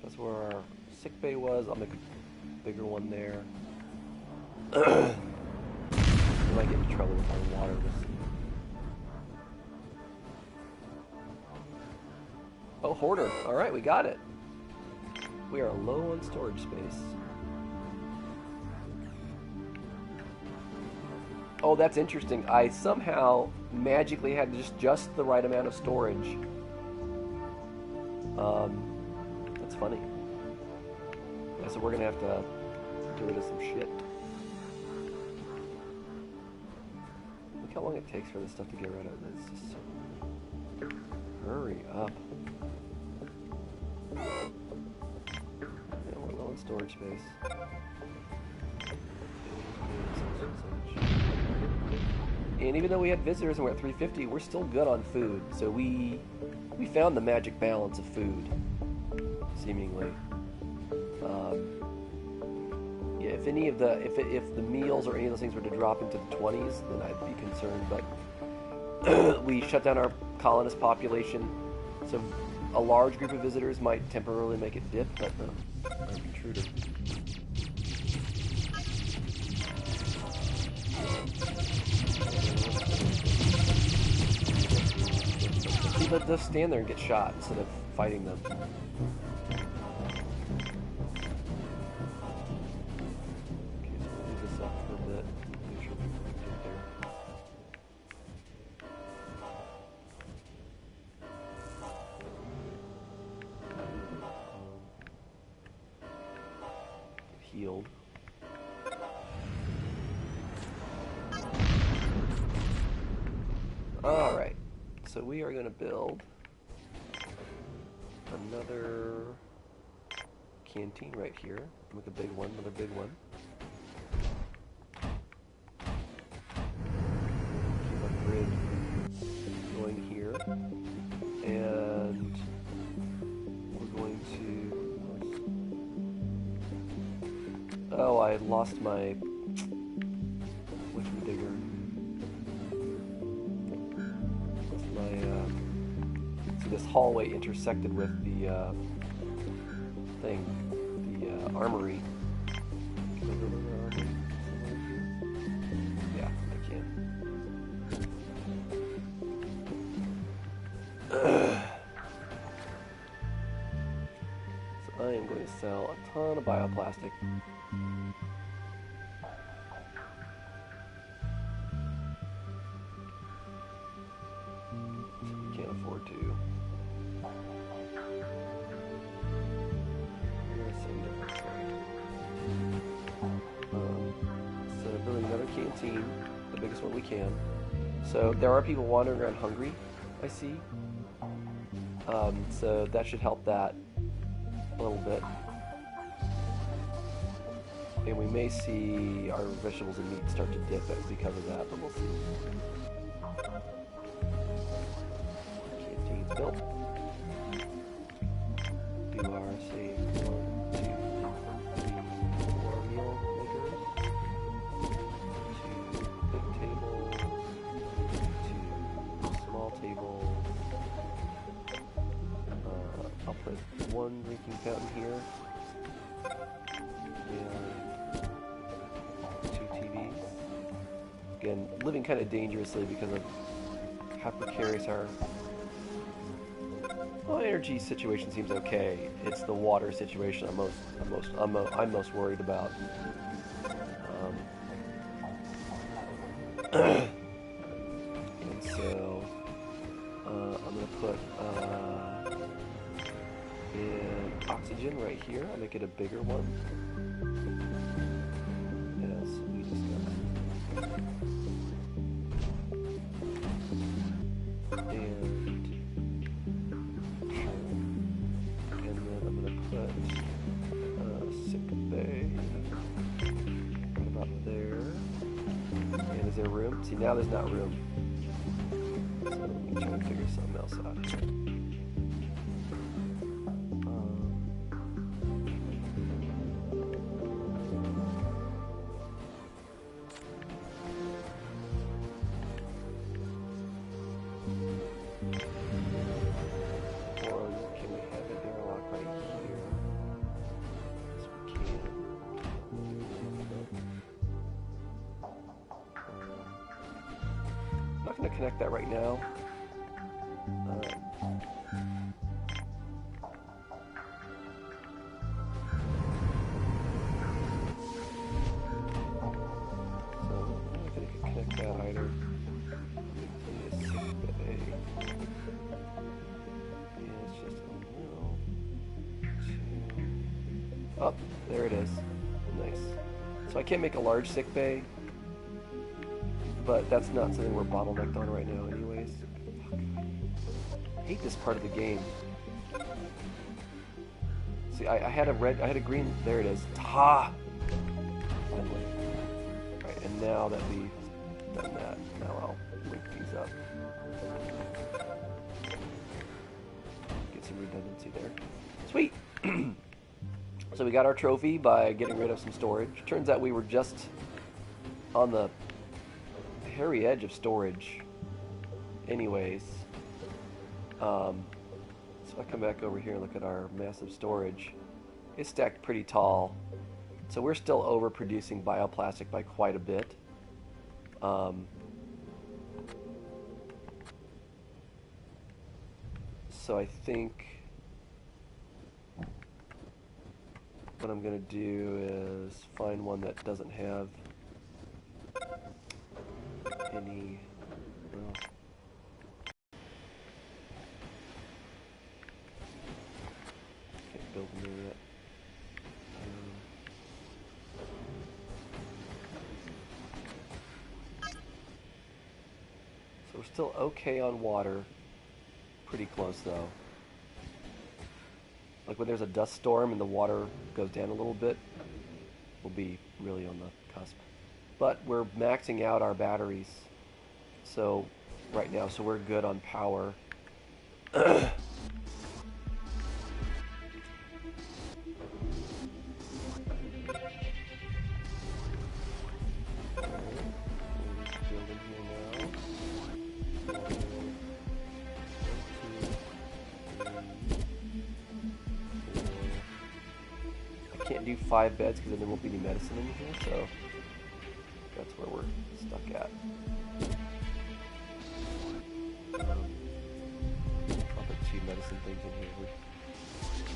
That's where our sick bay was. I'll make a bigger one there. We might get into trouble with our water. Oh, hoarder. Alright, we got it. We are low on storage space. Oh, that's interesting. I somehow magically had just the right amount of storage. That's funny. Yeah, so we're gonna have to get rid of some shit. Look how long it takes for this stuff to get rid of. It's just so... Hurry up. Yeah, we're low on storage space. And even though we had visitors and we're at 350, we're still good on food. So we found the magic balance of food, seemingly. Yeah, if any of the if the meals or any of those things were to drop into the 20s, then I'd be concerned. But we shut down our colonist population, so a large group of visitors might temporarily make it dip, but intruder. People just stand there and get shot instead of fighting them. Okay, so we'll leave this up for a bit. Make sure people can get there. healed. Alright, so we are going to build another canteen right here. Make a big one, another big one. Keep our grid going here. And we're going to... Oh, I lost my wiki digger. See, this hallway intersected with the thing, the armory. Can I go to the armory? Yeah, I can. So I am going to sell a ton of bioplastic. Can't afford to. So building another canteen, the biggest one we can. So there are people wandering around hungry, I see. So that should help that a little bit. And we may see our vegetables and meat start to dip because of that, but we'll see. Canteen's built. Do our, say, 1, 2, 3, 4 meal makers. 2 big tables. 2 small tables. I'll put 1 drinking fountain here. And 2 TVs. Again, living kind of dangerously because of how precarious our energy situation seems okay. It's the water situation I'm most worried about. And so I'm gonna put in oxygen right here. I'll make it a bigger one. As we discussed. And then I'm gonna put sick bay right about there. And is there room? See, now there's not room. So let me try and figure something else out here. Connect that right now. So I'm not going to connect that either. It's just a oh, there it is. Nice. So I can't make a large sick bay. But that's not something we're bottlenecked on right now anyways. I hate this part of the game. See, I had a green, there it is. Ha! Finally. Right, and now that we've done that, now I'll link these up. Get some redundancy there. Sweet! So we got our trophy by getting rid of some storage. Turns out we were just on the hairy edge of storage anyways. So I come back over here and look at our massive storage. It's stacked pretty tall, so we're still overproducing bioplastic by quite a bit. So I think what I'm going to do is find one that doesn't have any, well, can't build near yet. still okay on water. Pretty close though. Like when there's a dust storm and the water goes down a little bit, we'll be really on the cusp. But we're maxing out our batteries, so right now, so we're good on power. Can't do 5 beds because then there won't be any medicine in here, so that's where we're stuck at. I'll put 2 medicine things in here. We've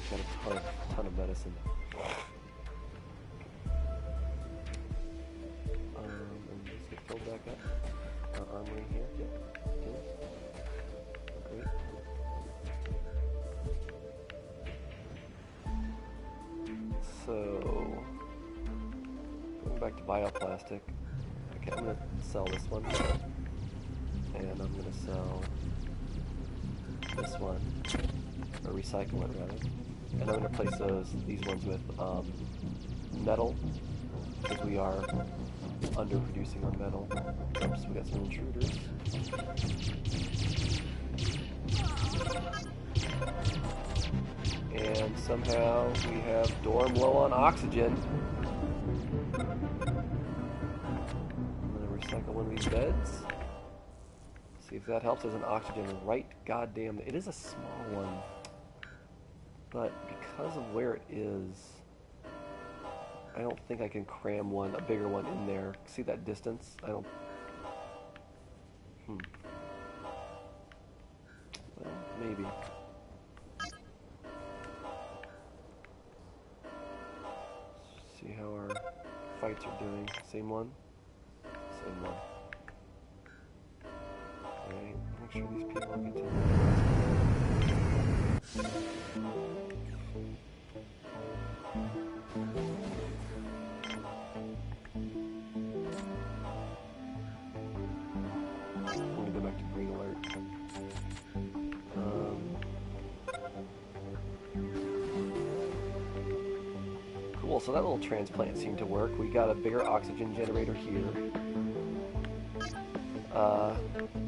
got a ton of medicine. And let's get filled back up. Our armory here. Yep. Okay. Great. So, going back to bioplastic. Okay, I'm going to sell this one. And I'm going to sell this one. Or recycle it, rather. And I'm going to replace these ones with metal. Because we are underproducing on metal. Oops, we got some intruders. And somehow we have Dorm low on oxygen. I'm going to recycle one of these beds. See if that helps as an oxygen. Right goddamn. It is a small one. But because of where it is, I don't think I can cram a bigger one in there. See that distance? I don't... Well, maybe. See how our fights are doing. Same one? Same one. Alright, make sure these people get to I'm gonna go back to green alert. Cool, so that little transplant seemed to work. We got a bigger oxygen generator here.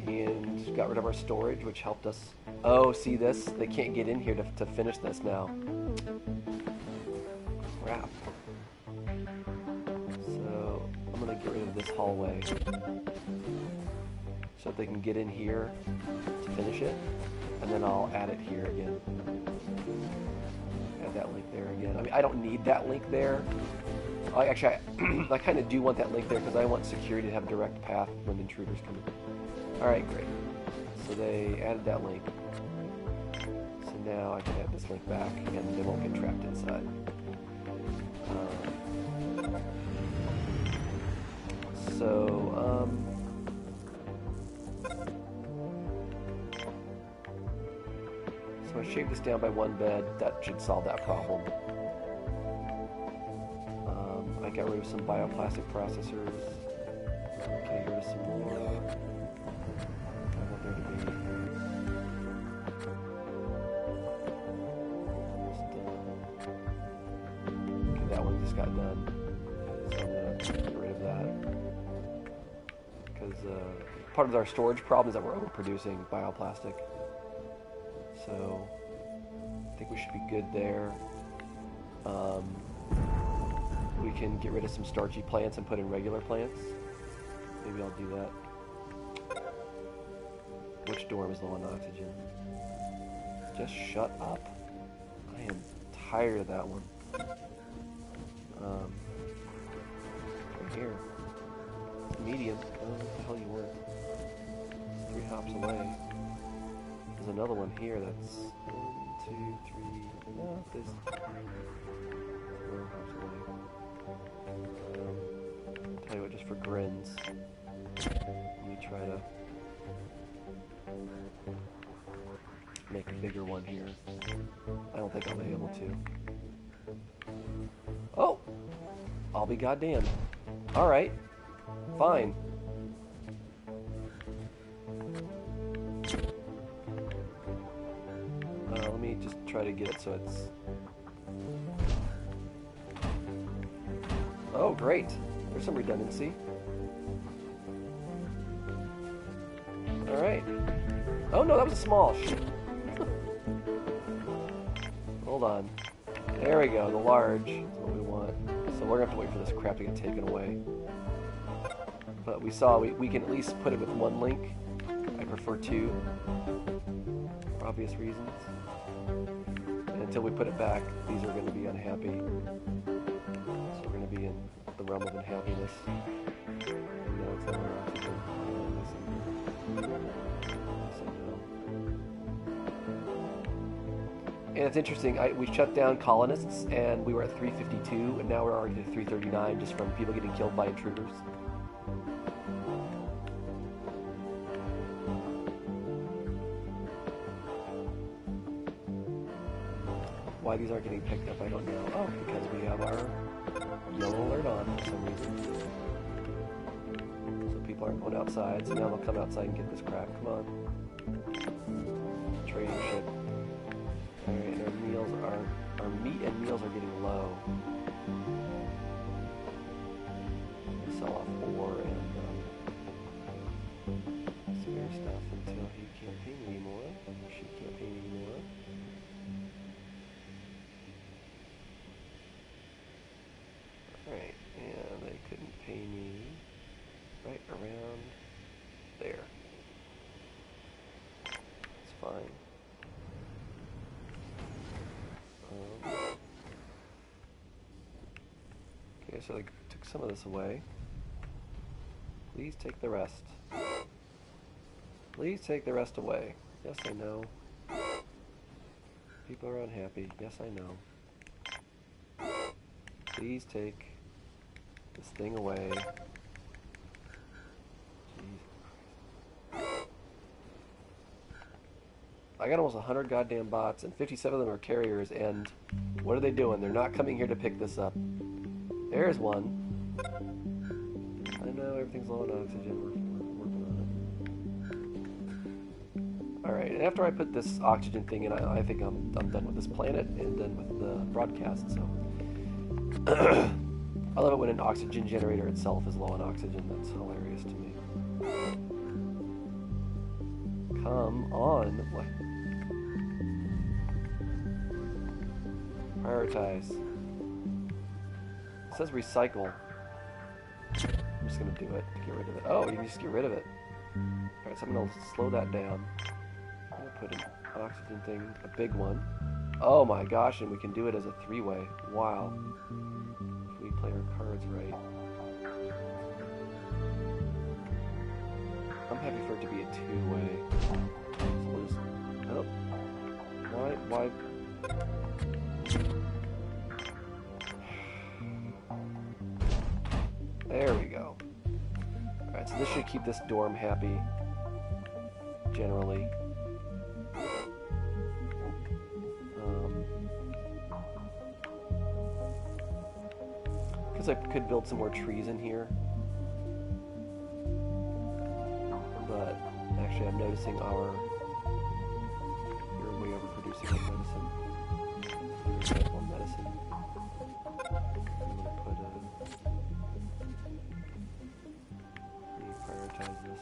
And got rid of our storage, which helped us. Oh, see this? They can't get in here to finish this now. Crap. So, I'm going to get rid of this hallway. So they can get in here to finish it. And then I'll add it here again. Add that link there again. I mean, I don't need that link there. I kind of do want that link there because I want security to have a direct path when intruders come in. Alright, great. So they added that link. So now I can add this link back and they won't get trapped inside. So I shaved this down by 1 bed. That should solve that problem. I got rid of some bioplastic processors. Okay, get rid of some more. I want there to be. Okay, that one just got done. So I'm gonna get rid of that. Because part of our storage problem is that we're overproducing bioplastic. So I think we should be good there. We can get rid of some starchy plants and put in regular plants. Maybe I'll do that. Which dorm is low on oxygen? Just shut up. I am tired of that one. Right here. Medium. Oh, what the hell you were? 3 hops away. There's another one here that's 1, 2, 3. No, there's 4 hops away. Tell you what, just for grins, let me try to make a bigger one here. I don't think I'll be able to. Oh! I'll be goddamned. Alright. Fine. to get it so it's... Oh, great. There's some redundancy. Alright. Oh, no, that was a small. Shit. Hold on. There we go, the large is what we want. So we're going to have to wait for this crap to get taken away. But we saw we can at least put it with one link. I prefer two, for obvious reasons. And until we put it back, these are going to be unhappy. So we're going to be in the realm of unhappiness. No, it's not oxygen. And it's interesting, we shut down colonists, and we were at 352, and now we're already at 339 just from people getting killed by intruders. Why these aren't getting picked up, I don't know. Oh, because we have our yellow alert on for some reason. So people aren't going outside, so now they'll come outside and get this crap. Come on. Trading ship. Alright, and our meat and meals are getting low. We sell off ore and spare stuff until he can't pay me anymore. Or she can't pay me anymore. Alright, and they couldn't pay me right around there. It's fine. Okay, so they took some of this away. Please take the rest. Please take the rest away. Yes, I know. People are unhappy. Yes, I know. Please take this thing away. Jeez. I got almost 100 goddamn bots, and 57 of them are carriers, and what are they doing? They're not coming here to pick this up. There's one. I know everything's low on oxygen. We're working on it. Alright, and after I put this oxygen thing in, I think I'm done with this planet and done with the broadcast, so... I love it when an oxygen generator itself is low on oxygen. That's hilarious to me. Come on. What? Prioritize. It says recycle. I'm just going to do it to get rid of it. Oh, you can just get rid of it. Alright, so I'm going to slow that down. I'm going to put an oxygen thing, a big one. Oh my gosh, and we can do it as a three-way. Wow. If we play our cards right. I'm happy for it to be a two-way. So we'll just... Oh. Why? There we go. Alright, so this should keep this dorm happy. Generally. I could build some more trees in here, but actually I'm noticing you're way overproducing on medicine. On medicine. I'm gonna put let me prioritize this.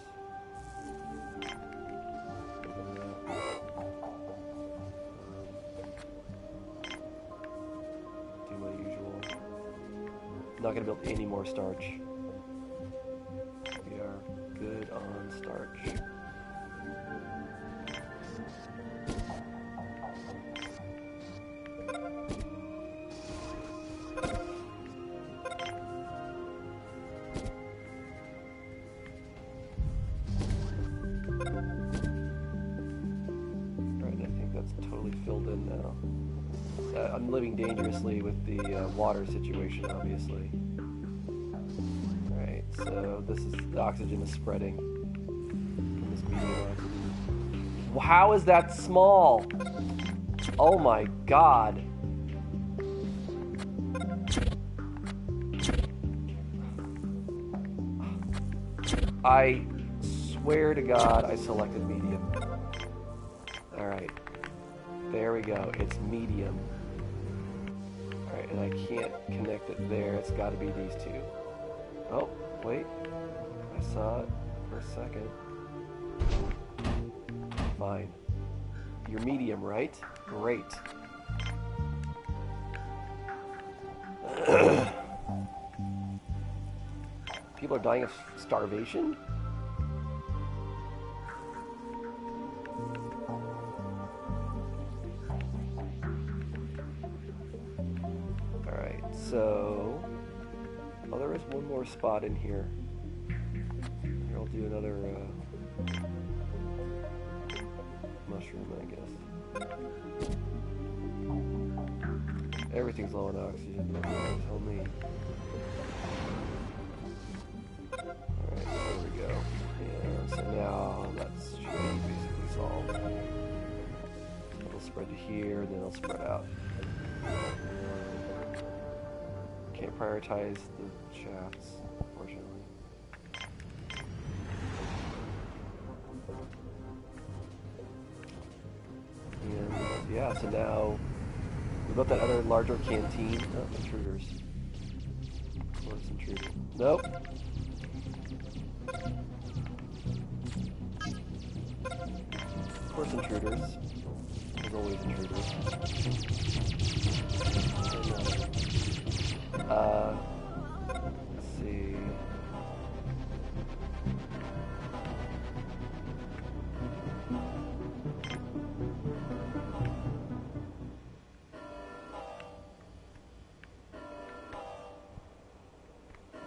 Do my usual. Not going to build any more starch. We are good on starch. Alright, I think that's totally filled in now. I'm living dangerously with the water situation, obviously. Alright, so the oxygen is spreading from this medium oxygen. How is that small? Oh my god. I swear to God I selected medium. Alright. There we go. It's medium. Alright, and I can't connect it there. It's got to be these two. Oh, wait. I saw it for a second. Fine. You're medium, right? Great. People are dying of starvation? Alright, so... Oh, there is one more spot in here. Here, I'll do another mushroom, I guess. Everything's low on oxygen, don't tell me. Alright, there we go. Yeah, so now that's should be basically solved. It'll spread to here, then it'll spread out. Can't prioritize the shafts, unfortunately. And yeah, so now we built that other larger canteen. Oh, intruders. Of course, intruders. Nope. Of course, intruders. There's always intruders. Let's see.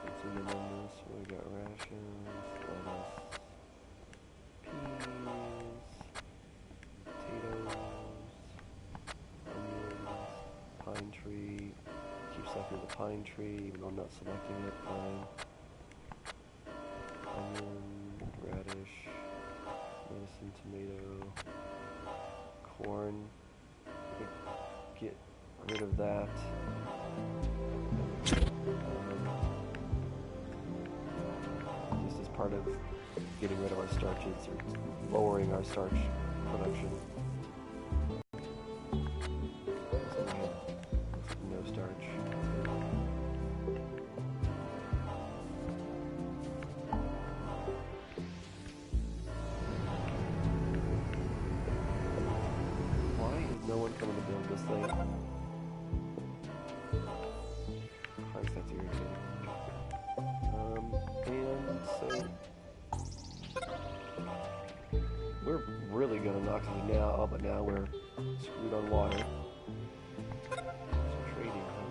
What's in the numbers? We got rations, lettuce, peas, potatoes, onions, pine tree. Keep selecting the pine tree, even though I'm not selecting it. Fine. Onion, radish, medicine, tomato, corn. Get rid of that. Just as part of getting rid of our starches or lowering our starch production. No starch. Why is no one coming to build this thing? Christ, that's irritating. And so we're really good on oxygen now. Oh, but now we're screwed on water. Some trading, huh?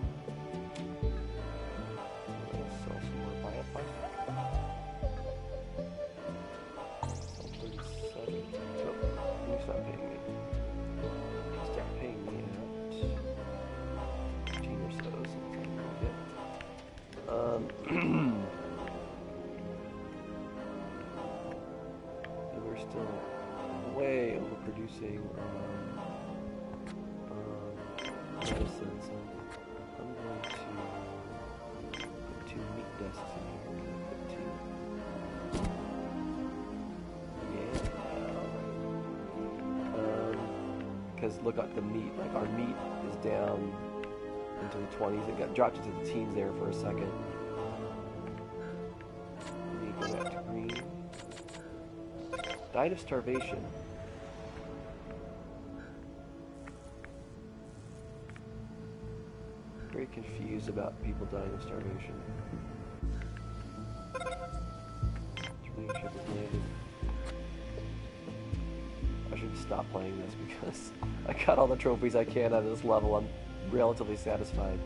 Let's sell some more bioplastic. Sell 37. Oh, you stop paying me. Stop paying me at 15 or so, something like that. And we're still way overproducing medicine, so I'm going to put 2 meat desks in here. Yeah. Because look at the meat, like our meat is down into the 20s. It got dropped into the teens there for a second. Let me go back to green. Died of starvation. Very confused about people dying of starvation. Training ship is landed. I should stop playing this because I got all the trophies I can out of this level. I'm relatively satisfied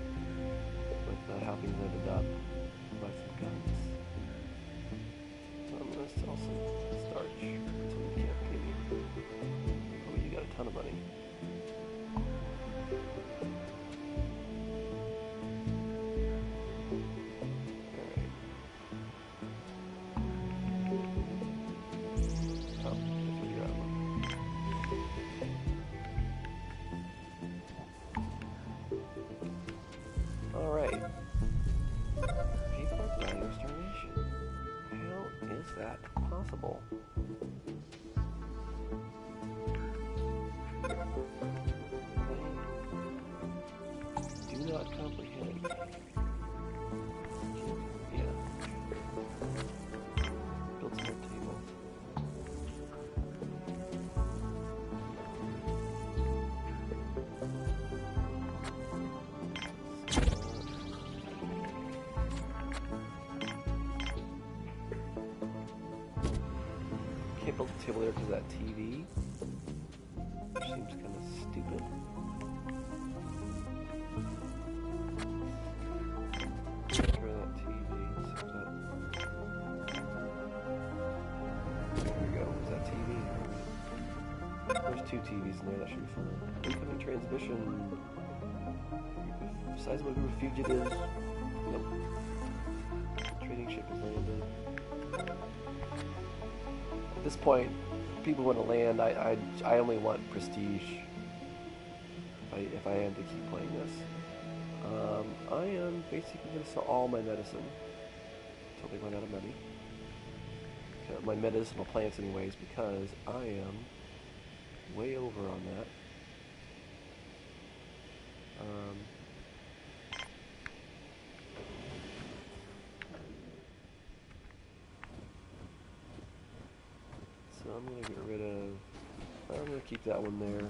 with how things ended up. Buy some guns. So I'm gonna sell some starch. So you can't pay me. Oh, you got a ton of money. Alright. People are dying of starvation. How is that possible? not comprehend. Yeah. Build some more tables. Can't build a table there because of that TV. Which seems kind of stupid. Turn that TV. There we go. Is that TV? There's two TVs in there. That should be fine. Incoming transmission. Sizable group of fugitives. Nope. Trading ship has landed. At this point, people want to land. I only want prestige. If I am to keep playing this, I am basically going to sell all my medicine until they run out of money. My medicinal plants, anyways, because I am way over on that. So I'm going to get rid of... I'm going to keep that one there.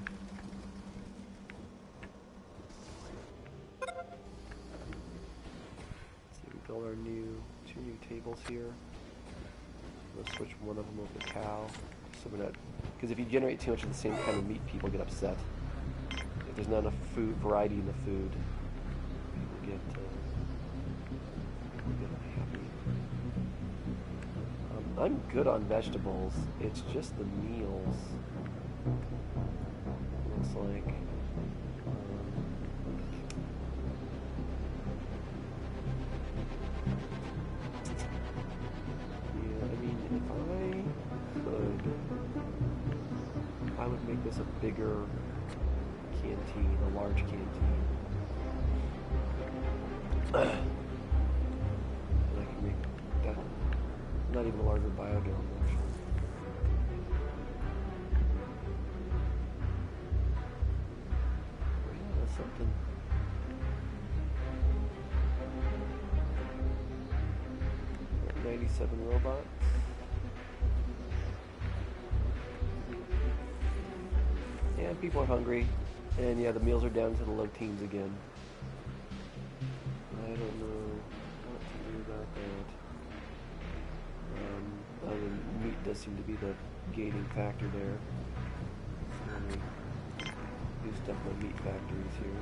Let's see, we build our two new tables here. Let's switch one of them over to cow. So we're not... Because if you generate too much of the same kind of meat, people get upset. If there's not enough food variety in the food, people get unhappy. I'm good on vegetables. It's just the meals. Looks like. Yeah, I mean, if I could, I would make this a bigger canteen, a large canteen. And I can make that not even a larger biodome, actually. Yeah, that's something. Got 97 robots. Yeah, people are hungry. And yeah, the meals are down to the low teens again. I don't know what to do about that. Other than meat does seem to be the gating factor there. So let me boost up my meat factories here.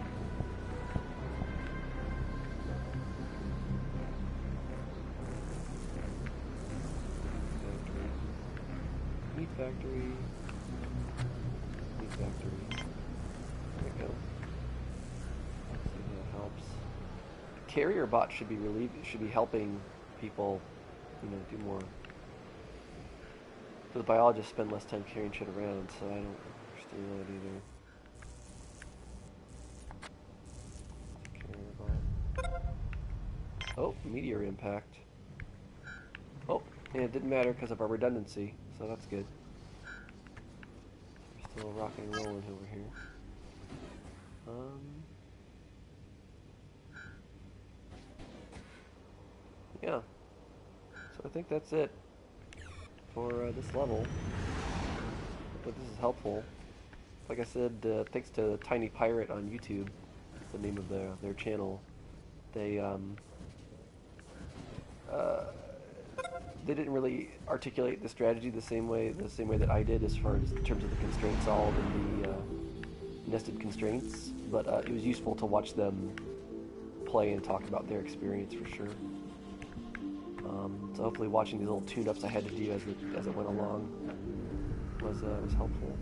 Meat factory. Meat factory. There we go. See if that helps. Carrier bot should be helping people, do more. The biologists spend less time carrying shit around, so I don't understand that either. Oh, meteor impact. Oh, and it didn't matter because of our redundancy, so that's good. We're still rocking and rolling over here. Yeah. So I think that's it for this level. But this is helpful. Like I said, thanks to Tiny Pirate on YouTube, that's the name of their channel. They didn't really articulate the strategy the same way that I did, as far as in terms of the constraint solve and the nested constraints. But it was useful to watch them play and talk about their experience for sure. So hopefully watching these little tune-ups I had to do as it went along was helpful.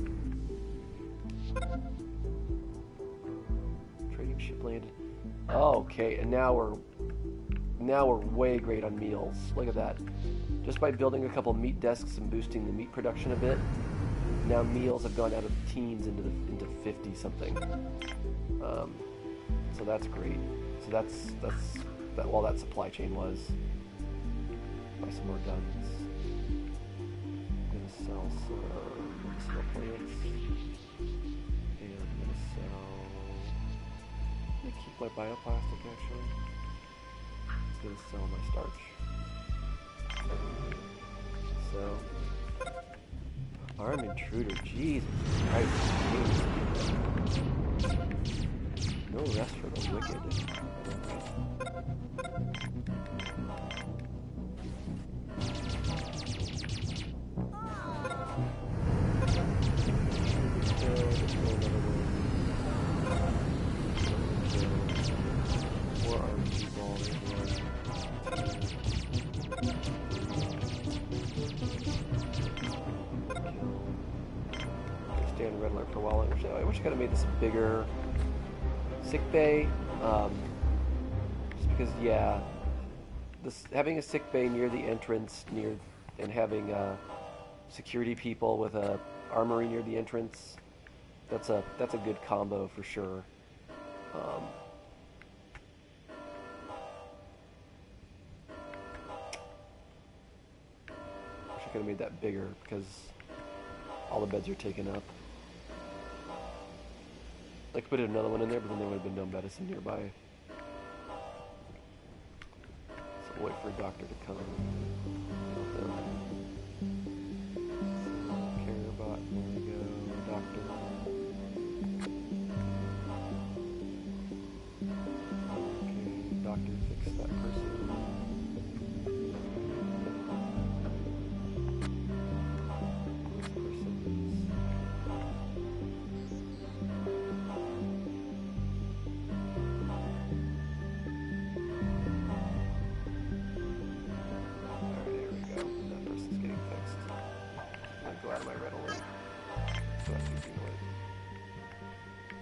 Trading ship landed. Oh, okay, and now we're way great on meals. Look at that. Just by building a couple meat desks and boosting the meat production a bit, now meals have gone out of the teens into 50 something. So that's great. So that's all that supply chain was. Buy some more guns. I'm gonna sell some medicinal plants. And I'm gonna sell probably keep my bioplastic actually. It's gonna sell my starch. So, armed intruder, Jesus Christ. No rest for the wicked. More armed people. Stay on the red alert for a while. I wish I could have made this bigger. Sick bay, just because, yeah, having a sick bay near the entrance, and having security people with a armory near the entrance, that's a good combo for sure. Wish I could have made that bigger because all the beds are taken up. I could put another one in there, but then there would have been no medicine nearby. So I'll wait for a doctor to come. Carebot, there we go, doctor. Okay, doctor, fix that person.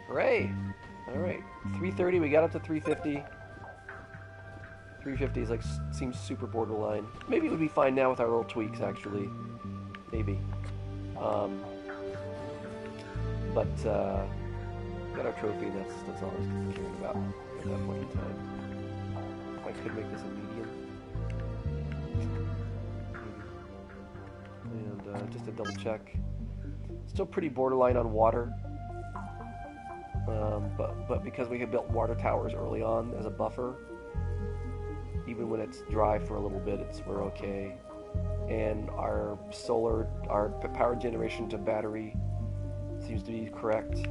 Hooray! Alright, 330, we got up to 350. 350 is like, seems super borderline. Maybe it would be fine now with our little tweaks, actually. Maybe. But, got our trophy, and that's all I was caring about at that point in time. If I could make this a medium. And, just to double check. Still pretty borderline on water. But because we had built water towers early on as a buffer, even when it's dry for a little bit, we're okay. And our power generation to battery seems to be correct.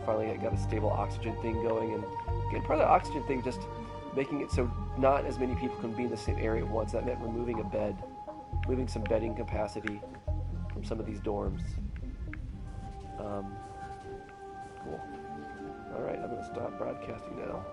Finally, I got a stable oxygen thing going, and again, part of the oxygen thing, just making it so not as many people can be in the same area at once. That meant removing a bed, moving some bedding capacity from some of these dorms. Cool. Alright, I'm going to stop broadcasting now.